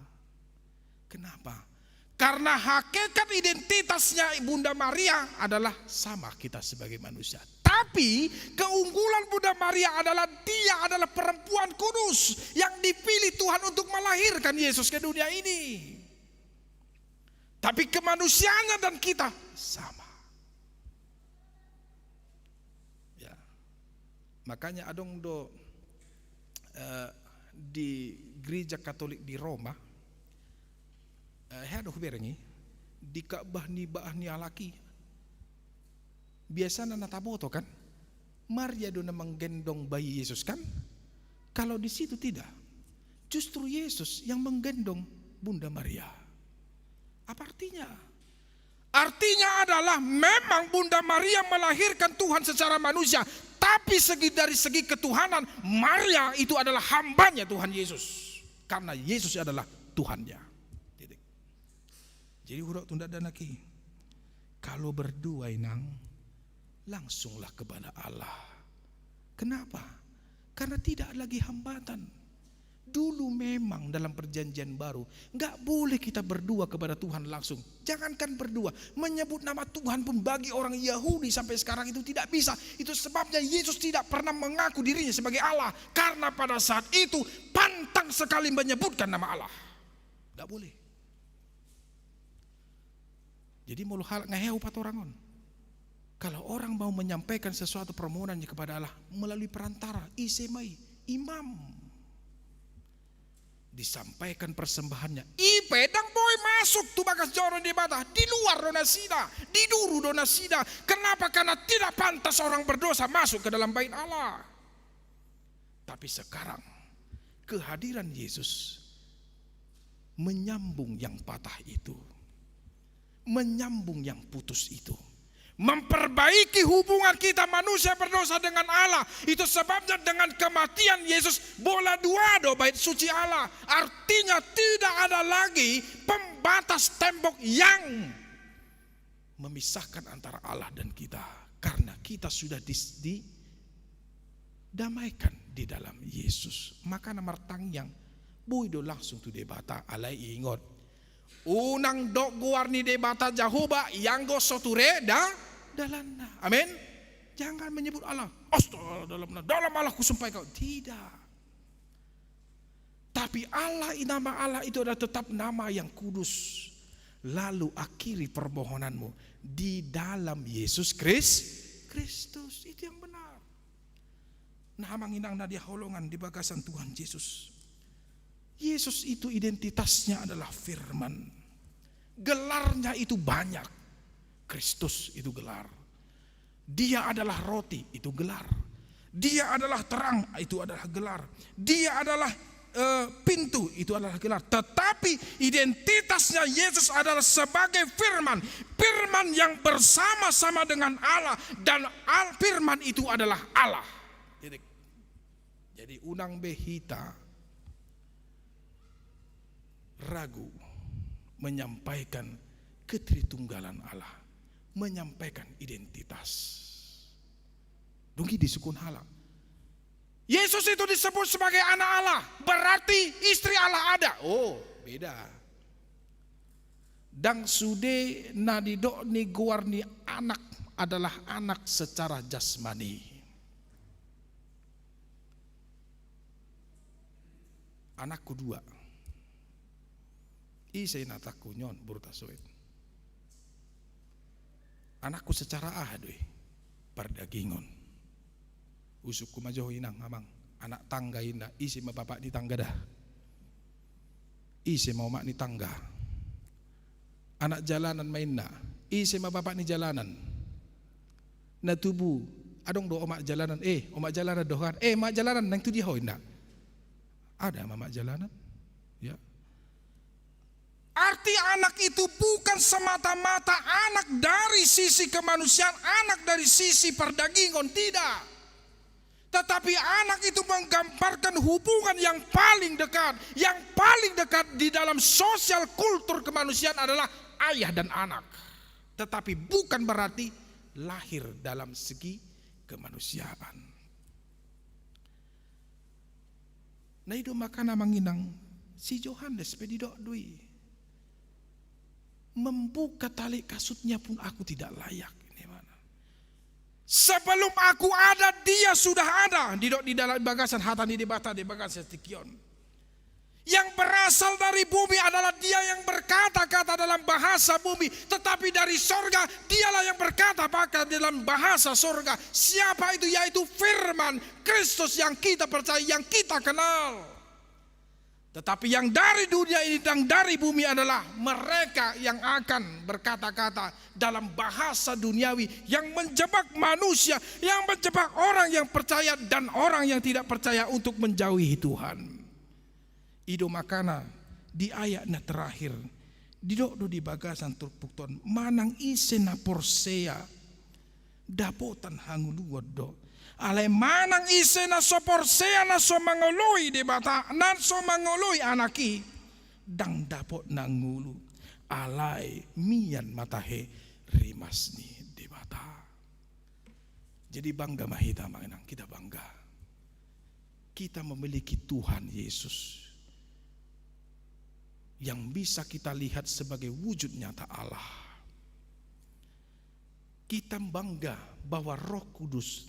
Kenapa? Karena hakikat identitasnya Bunda Maria adalah sama kita sebagai manusia. Tapi keunggulan Bunda Maria adalah dia adalah perempuan kudus yang dipilih Tuhan untuk melahirkan Yesus ke dunia ini. Tapi kemanusiaannya dan kita sama. Ya. Makanya adong do di gereja Katolik di Roma. Hado berengi di Ka'bah ni baah ni alaki biasa nana taboto kan Maria do menggendong bayi Yesus kan. Kalau di situ tidak, justru Yesus yang menggendong Bunda Maria. Apa artinya? Artinya adalah memang Bunda Maria melahirkan Tuhan secara manusia, tapi dari segi ketuhanan Maria itu adalah hambanya Tuhan Yesus, karena Yesus adalah Tuhannya. Titik. Jadi huruf tunda dan lagi, kalau berdua inang langsunglah kepada Allah. Kenapa? Karena tidak lagi hambatan. Dulu memang dalam perjanjian baru nggak boleh kita berdua kepada Tuhan langsung. Jangankan berdua, menyebut nama Tuhan pun bagi orang Yahudi sampai sekarang itu tidak bisa. Itu sebabnya Yesus tidak pernah mengaku dirinya sebagai Allah, karena pada saat itu pantang sekali menyebutkan nama Allah. Nggak boleh. Jadi mau hal ngeheu pat orang on. Kalau orang mau menyampaikan sesuatu permohonannya kepada Allah melalui perantara isemai imam, disampaikan persembahannya. Pedang boy masuk tuh bagas joron di bata, di luar donasida, di duru donasida. Kenapa? Karena tidak pantas orang berdosa masuk ke dalam bait Allah. Tapi sekarang kehadiran Yesus menyambung yang patah itu, menyambung yang putus itu, memperbaiki hubungan kita manusia berdosa dengan Allah. Itu sebabnya dengan kematian Yesus bola dua do bait suci Allah. Artinya tidak ada lagi pembatas tembok yang memisahkan antara Allah dan kita, karena kita sudah didamaikan di dalam Yesus. Maka nomor tangyang buido langsung tu debata alai ingot unang dok guarni debata Jahoba yang go soture dalana. Amin. Jangan menyebut Allah. Astaga, dalam Allah kusumpah kau. Tidak. Tapi Allah, nama Allah itu adalah tetap nama yang kudus. Lalu akhiri permohonanmu di dalam Yesus Kristus. Itu yang benar. Nah, manginang nadia holongan di bagasan Tuhan Yesus. Yesus itu identitasnya adalah firman. Gelarnya itu banyak. Kristus itu gelar. Dia adalah roti, itu gelar. Dia adalah terang, itu adalah gelar. Dia adalah pintu, itu adalah gelar. Tetapi identitasnya Yesus adalah sebagai firman. Firman yang bersama-sama dengan Allah. Dan firman itu adalah Allah. Jadi unang behita ragu menyampaikan ketritunggalan Allah, menyampaikan identitas. Dungki disukun hala. Yesus itu disebut sebagai anak Allah, berarti istri Allah ada. Oh, beda. Dang sude nadidok ni guarni anak adalah anak secara jasmani. Anakku dua. Isay nataku nyon burtasoit. Anakku secara ahadwe pardagingon. Usukku majoh inang amang anak tangga indah isi ma bapak di tangga dah. Isi mau mak ni tangga. Anak jalanan mainna isi ma bapak ni jalanan. Na tubuh adong do omak jalanan omak jalanan dohan mak jalanan nang tu dia hoina. Ada mamak jalanan. Ya. Arti anak itu bukan semata-mata anak dari sisi kemanusiaan, anak dari sisi perdagingan, tidak. Tetapi anak itu menggambarkan hubungan yang paling dekat. Yang paling dekat di dalam sosial kultur kemanusiaan adalah ayah dan anak. Tetapi bukan berarti lahir dalam segi kemanusiaan. Nah itu makanya manginang si Yohanes pedidok dui. Membuka tali kasutnya pun aku tidak layak. Sebelum aku ada, dia sudah ada. Di dalam bagasan hatani di bata di bagasan tikion. Yang berasal dari bumi adalah dia yang berkata-kata dalam bahasa bumi. Tetapi dari sorga, dialah yang berkata-kata dalam bahasa sorga. Siapa itu? Yaitu firman Kristus yang kita percaya, yang kita kenal. Tetapi yang dari dunia ini dan dari bumi adalah mereka yang akan berkata-kata dalam bahasa duniawi, yang menjebak manusia, yang menjebak orang yang percaya dan orang yang tidak percaya untuk menjauhi Tuhan. Ido makana di ayatnya terakhir Didok do di bagasan turpuk tuan manang ise na porsea dapotan hanguluod do. Ale manang ise na so porsea na so mangoloy di bata na so mangoloy anaki dang dapot na ngulu alay miyan matahe rimas ni di bata. Jadi bangga mahita manginang, kita bangga. Kita memiliki Tuhan Yesus yang bisa kita lihat sebagai wujud nyata Allah. Kita bangga bahwa Roh Kudus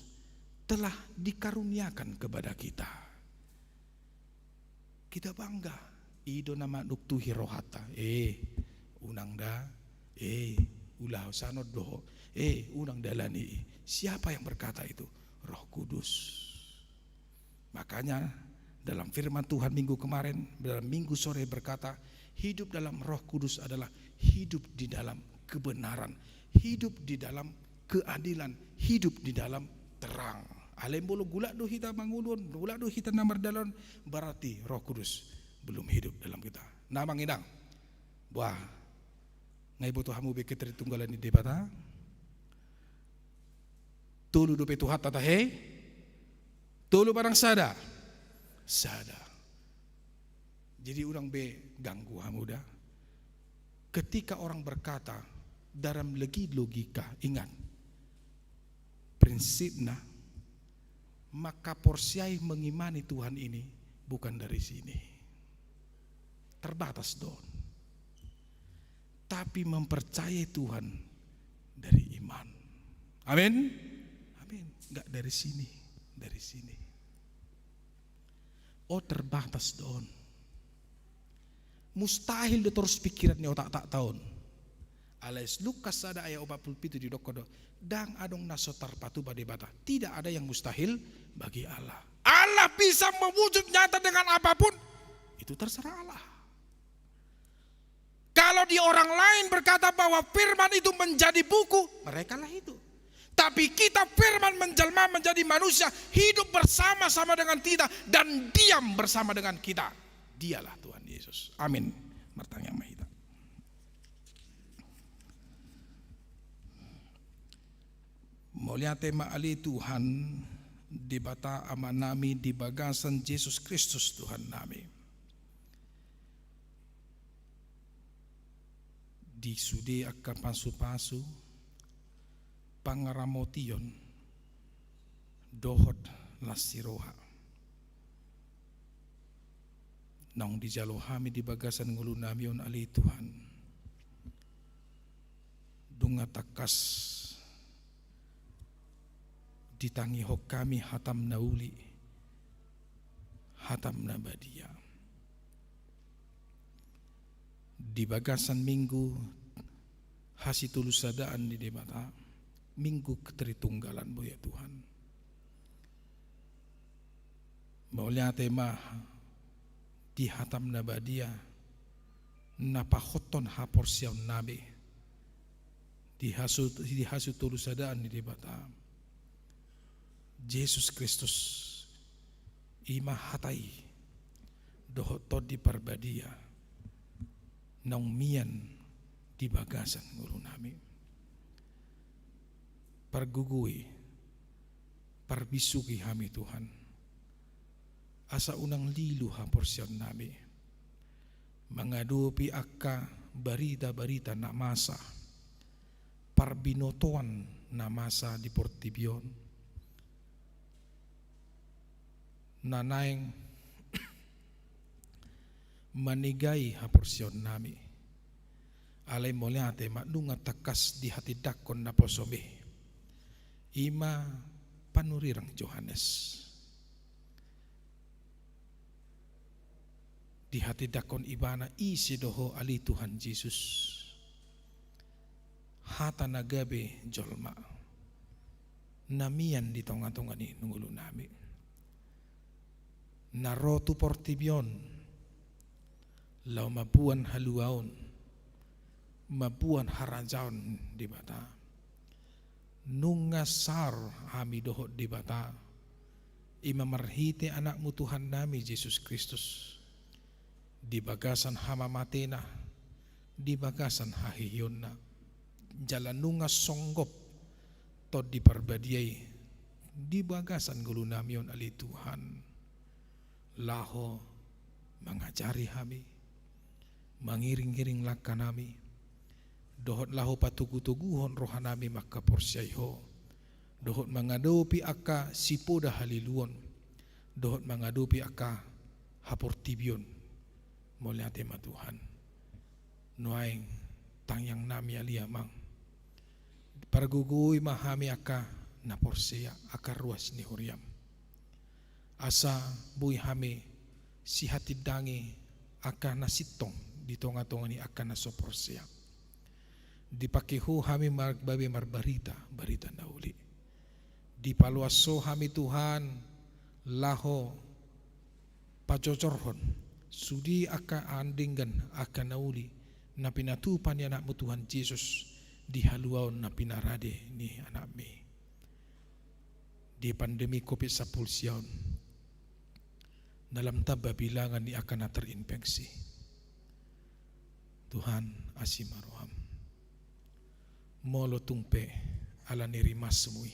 telah dikaruniakan kepada kita. Kita bangga. Ido nama nuktuhi rohata. Unang da. Ulah sanod doho. Unang dalani. Siapa yang berkata itu? Roh Kudus. Makanya dalam firman Tuhan minggu kemarin, dalam minggu sore berkata, hidup dalam Roh Kudus adalah hidup di dalam kebenaran, hidup di dalam keadilan, hidup di dalam terang. Alem bolo gula do hita mangulun, gula do hita namar dalon, berarti Roh Kudus belum hidup dalam kita. Namang idang, wah, ngai butuh hamu beke tritunggalan di debata. Tulu do petuhat tata he, tulu barang sada. Jadi orang be ganggu hamuda. Ketika orang berkata dalam legi logika, ingat prinsipnya, maka porsiai mengimani Tuhan ini bukan dari sini, terbatas don, tapi mempercayai Tuhan dari iman. Amin, amin. Enggak dari sini, dari sini. Oh terbatas don. Mustahil do terus pikirannya otak tak tahun. Alias Lukas ada ayat 47 di dokodo. Dang adong naso tarpatu pada bata. Tidak ada yang mustahil bagi Allah. Allah bisa mewujud nyata dengan apapun. Itu terserah Allah. Kalau di orang lain berkata bahwa firman itu menjadi buku, mereka lah itu. Tapi kita firman menjelma menjadi manusia, hidup bersama-sama dengan kita dan diam bersama dengan kita. Dialah Tuhan Yesus. Amin. Martang yang mahita. Mulia tema ali Tuhan di bata ama nami di bagasan Yesus Kristus Tuhan nami. Di sudi akka pasu-pasu pangaramotion dohot lasiroha nang di jalohami di bagasan ngulu namion ali Tuhan dunga takas ditangi hok kami hatam nauli hatam nabadia di bagasan minggu hasitulu sadaan di debata minggu keteritunggalan bo ya Tuhan. Maulia tema di hatam nabadia napahoton haporsiaw nabi di hasu tulusadaan di debata Yesus Kristus ima hatai dohotod di parbadia nang mian di bagasan ngulu nami. Pargugui, parbisuki kami Tuhan. Asa unang lilu ha porsyon nami. Mangadupi akka barita-barita na masa. Parbinotoan na masa di Portibion. Nanaing manigay ha porsyon nami. Alay moliate madunga takas di hati dakon na posobe. Ima panurirang Johannes di hati dakon ibana isi doho ali Tuhan Yesus hata nagabe jolma namian di tonga-tonga ni nungulu nami narotu Portibion lau mabuan haluaon mabuan harajaon di bata nungasar hami dohot di bata ima marhite anakmu Tuhan nami Yesus Kristus di bagasan hama matena di bagasan hahiyon na jalanunga songgop to di parbadiay di bagasan gulo namiyon ali Tuhan laho mangajari kami mangiring-giring laka nami dohot laho patugu-tuguhon rohanami makaporsyayho dohot mangadopi aka sipoda haliluon dohot mangadopi aka haportibyon moliate ma Tuhan nuaing tangyang nami aliamang parguguy mahami aka na porseya aka ruas ni Huriam asa buy hami si hatid dangi aka nasitong di tonga-tonga ni aka na so porseya dipakihu hami marbabe marbarita barita na uli di paluaso hami Tuhan laho pacocorhon sudi aka andinggan aka nauli na pinatupan ni anakmu Tuhan Yesus di haluaon na pinarade ni anakmi di pandemi COVID-19 siyaon dalam taba bilangan ni akan na terinfeksi Tuhan asimaroham molo tungpe ala ni rimas semui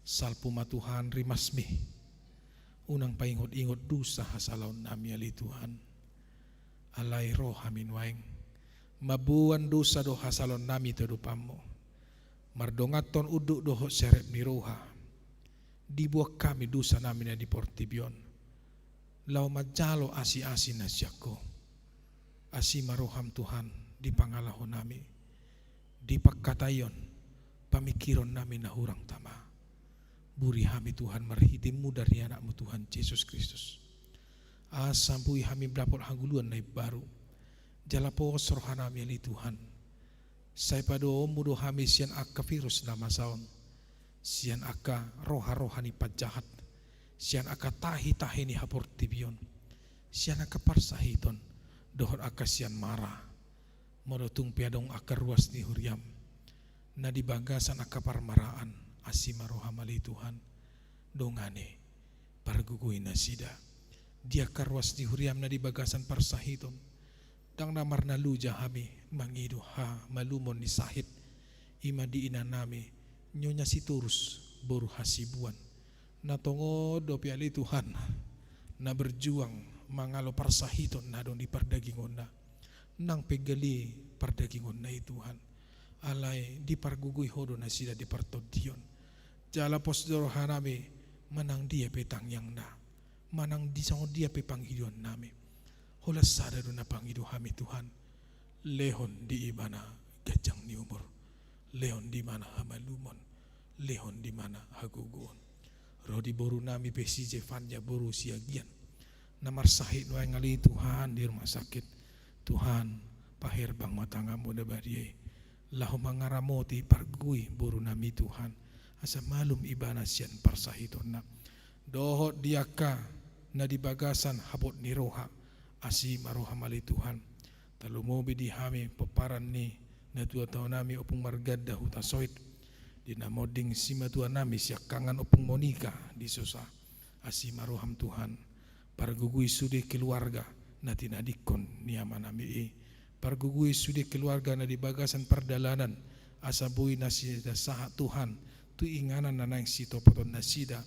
salpuma Tuhan rimas mi unang paingot-ingot dusa hasalaon nami ali Tuhan alai roh amin waeng mabuan dosa do hasalon nami tedupamo mardongaton uduk doho serep ni roha dibuak kami dosa nami na di portibyon lau majalo asi-asi nasyako asi maroham Tuhan di pangalaho nami di pagkatayon pamikiron nami na hurang tama buri hami Tuhan marhitimmu dari anakmu Tuhan Yesus Kristus asampui hami belapor hanguluan na baru jalapo rohanami ali Tuhan say pado mudo hami sian aka virus na masaon sian aka roha-rohani pajahat sian aka tahi-tahi ni haportibyon sian aka parsahiton dohor aka sian marah modotung piadong aka ruas ni Huriam na di bagasan aka parmaraan asima roham ali Tuhan dongane parguguy na sida dia karwas ni Huriam na di bagasan parsahiton dang namar na luja hami mangido ha malumon ni sahit ima di ina nami nyonya siturus boru hasibuan na tongod do piali Tuhan na berjuang mangalo parsahiton na dong di pardagingon na nang pegali pardagingon na Tuhan alay di parguguy hodo na sila di partodion jala posdoro hanami manang dia petang yang na manang di sango dia pe panghiduan nami holas sadar na panghidu hami Tuhan lehon di ibana gajang ni umur lehon di mana hamalumon lehon di mana haguguon rodi boru nami besi jefanya boru siagian namar sahid wa ngali Tuhan di rumah sakit Tuhan pahir bang matangamu da bariye lahu mangaramoti pargui boru nami Tuhan asa malum ibana sian parsahiton na dohot diaka na di bagasan habot ni roha asi maroham ali Tuhan talumo bidi hami peparan ni na tua tau nami opung margada huta soit di namoding sima tua nami siak kangan opung Monika di sosa asi maroham Tuhan pargugui sude keluarga na tinadikon niama nami pargugui sude keluarga na di bagasan perdalanan asabui nasida saha Tuhan tu inganan na nang sito poton nasida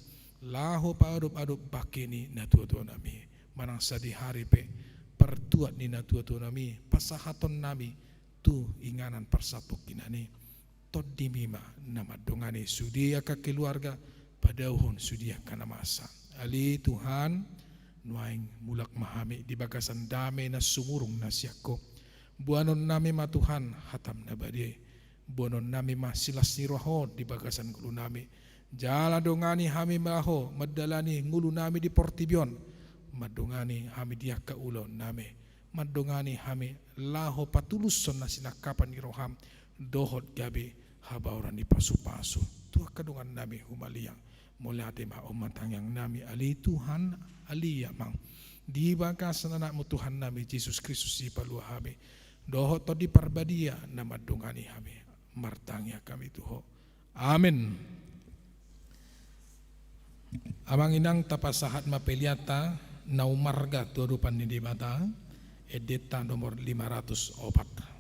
laho pa adop bakeni na tua nami manang sa di hari pe pertuat ni na tua nami pasahaton nami tu inganan persapok kinani tot dimima nama dongane sudia ka keluarga padauhon sudia kana masa ali Tuhan nuaing mulak mahami di bagasan dame na sumurung na siako buanon nami ma Tuhan hatam na badie buanon nami ma silas ni roho di bagasan gulu nami jala dongani hami maho madalani ngulu nami di portibyon madongani hami dia ka ulon nami madongani hami laho patuluson na sinakapan ni roham dohot gabi habauran di pasu-pasu tua kadungan nami humaliang molate ma omatang yang nami ali Tuhan ali mang di bagasan anakmu Tuhan nami Yesus Kristus di palua hami dohot to di parbadia na madongani hami martangya kami tuho amin. Amang inang tapasahat mapeliata naumarga tuadupan ni di mata edita nomor 504.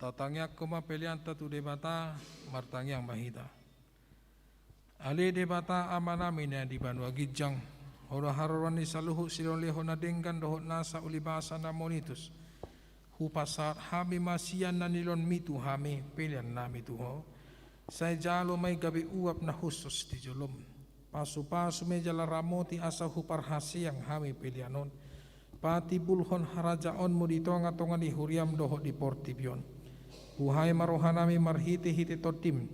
Tatangya kuma pelian tatu debata martang yang mahita. Ale debata amana mina di banua gijang. Horo haroran ni saluhu silon leho na denggan dohot nasa ulibasa na monitus. Hupasar hami masian na nilon mitu hami pelian nami tuho. Saya jalo may gabi uap na husus di jolom. Pasu-pasu may jala ramoti asa huparhasiang hami pelianon. Pati bulhon harajaon mo di tonga-tonga di huriam dohot di portibion. Buhay marohanami marhiti-hiti totim.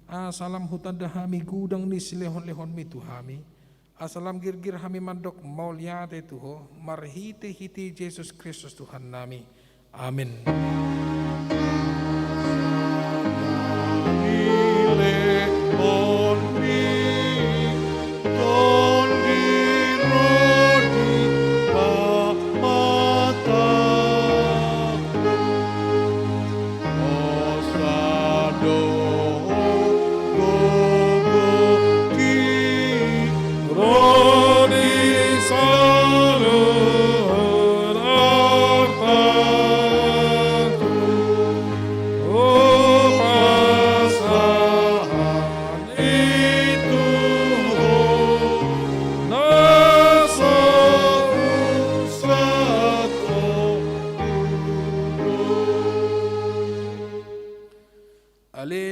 Asalam hutanda hami gudang ni silehon-lehon mitu hami. Asalam girgir hami mandok mauliate tuho. Marhiti-hiti Yesus Kristus Tuhan nami. Amin.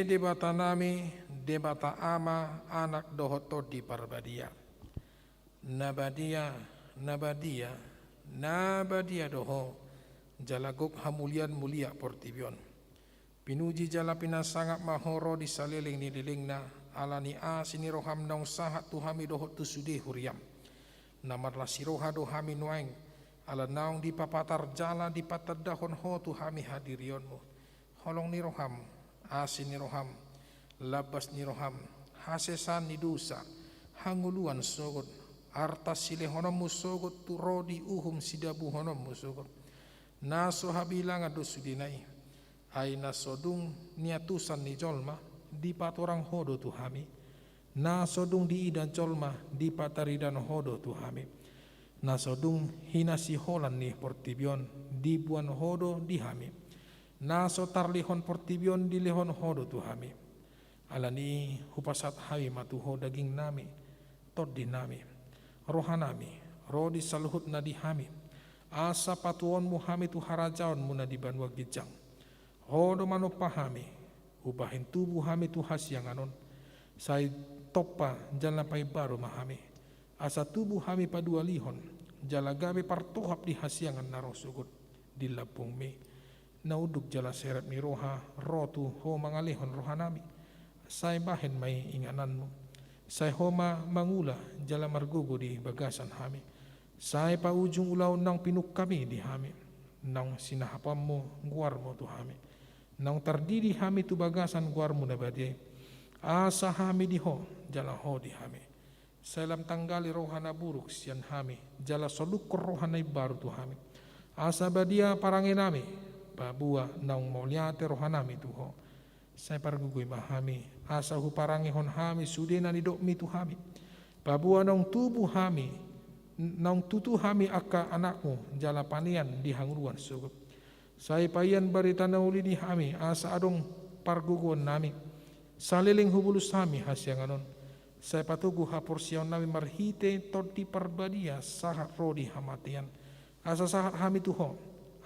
Debata nami, debata ama, anak dohoto di parbadia. Nabadia doho, jalagok hamulian mulia portibion. Pinuji jala pinasangap mahoro di saliling ni dilingna, alani sini roham nong sahat tuhami dohot tu sudi huriam. Namarlah siroha dohami nuaing, ala naong di papatar jala di patadahon ho tuhami hadirionmu. Holong ni roham, asin ni roham, labas ni roham, hasesan ni dosa, hanguluan sogot, artas silehonom musogot turodi uhum sidabuhonom musogot. Naso habilang ado sudinai, ay nasodung niatusan ni jolma, di patorang hodo tuhami, Na sodung di idan colma di pataridan hodo Tuhami. Na sodung hinasi holan nih portibion di buan hodo di hami. Na sotar lihon portibion di lihon hodo Tuhami. Alani hupasat hawi matuho daging nami tot di nami. Rohanami roh di saluhut na di hami. Asa patuon muhami tu harajaon muna di banwa gijang. Hodo mano pahami ubahin tubuh hami tu hasyanganon. Sai topa jala pai baru mahami. Asa tubuh hami padua lihon jala gabe partuhap di hasyangan naro sugut di lapung mi. Nauduk jala seret mi roha rotu ho mangalihon rohanami. Sai bahen mai ingananmu. Sai homa mangula jala margugo di bagasan hami. Sai pa ujung ulaw nang pinuk kami di hami. Nang sinahapammo guarmo tu hami. Nang tardiri hami tu bagasan guarmo na badye. Asa hami diho jala ho di hami. Salam tanggali rohana buruk sian hami. Jala solukor rohana baru tu hami. Asa badia paranginami. Babua nang mauliate rohanami tu ho. Sai pargugui mahami. Asa hu parangihon hami sudena ni dok mi tu hami. Babua nang tubuh hami. Nang tutu hami aka anakmu jala panian di hangruan sugup. Sai payan barita nauli di hami asa adong pargugon nami. Saliling hubulus hami hasyanganon. Sai patugu hapursiaw nami marhite tot di parbadia sahat rodi hamatian. Asa sahat hami tuho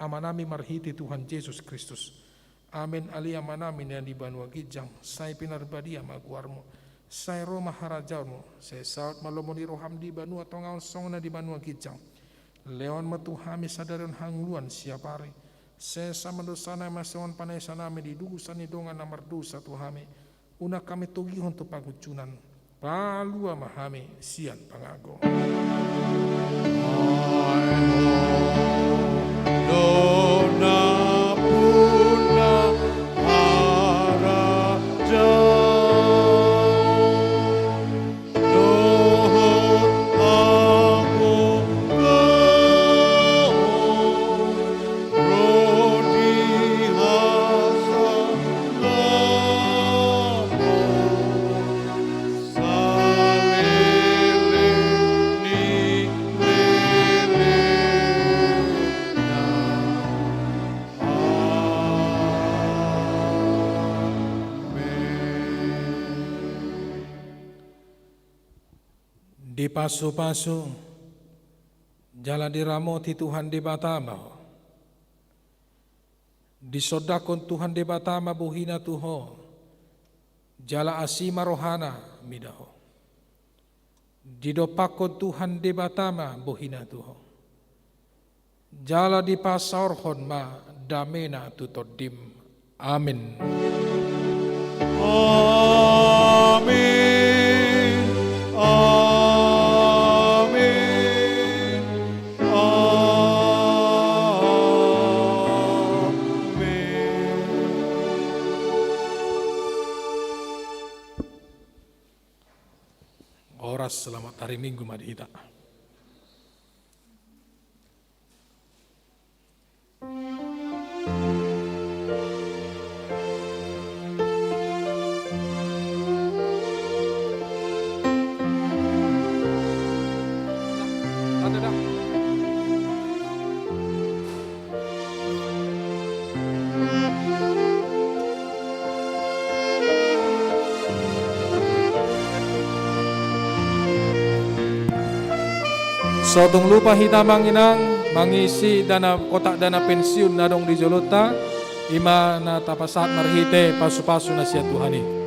amanami marhite Tuhan Yesus Kristus. Amin alia manami yang di banua gijang. Sai pinarbadia maguarmu. Sai Roma harajamu, sai saut malomoni roham di banua tongaon songna di banua gijang. Leon metu hami sadaran hangluan siapari. Sai samandosana masawan panai sanami di dugusan idongan namar dosa tu hami. Una kami togihon tu pagucunan. Palua mahami sian pangago. Dona puna haraja. Di pasu-pasu jala diramoti Tuhan di Batama. Disodakon Tuhan di Batama buhina tuho. Jala asima rohana midaho. Didopakon Tuhan di Batama buhina tuho. Jala di pasaorhon ma damena tutodim. Amin. Amin. Amin. Oras selamat hari Minggu madhita. Sodong lupa hitamang inang mangisi dana kotak dana pensiun nadong di Jolota ima na tapasat marhite pasu-pasu na siya Tuhani.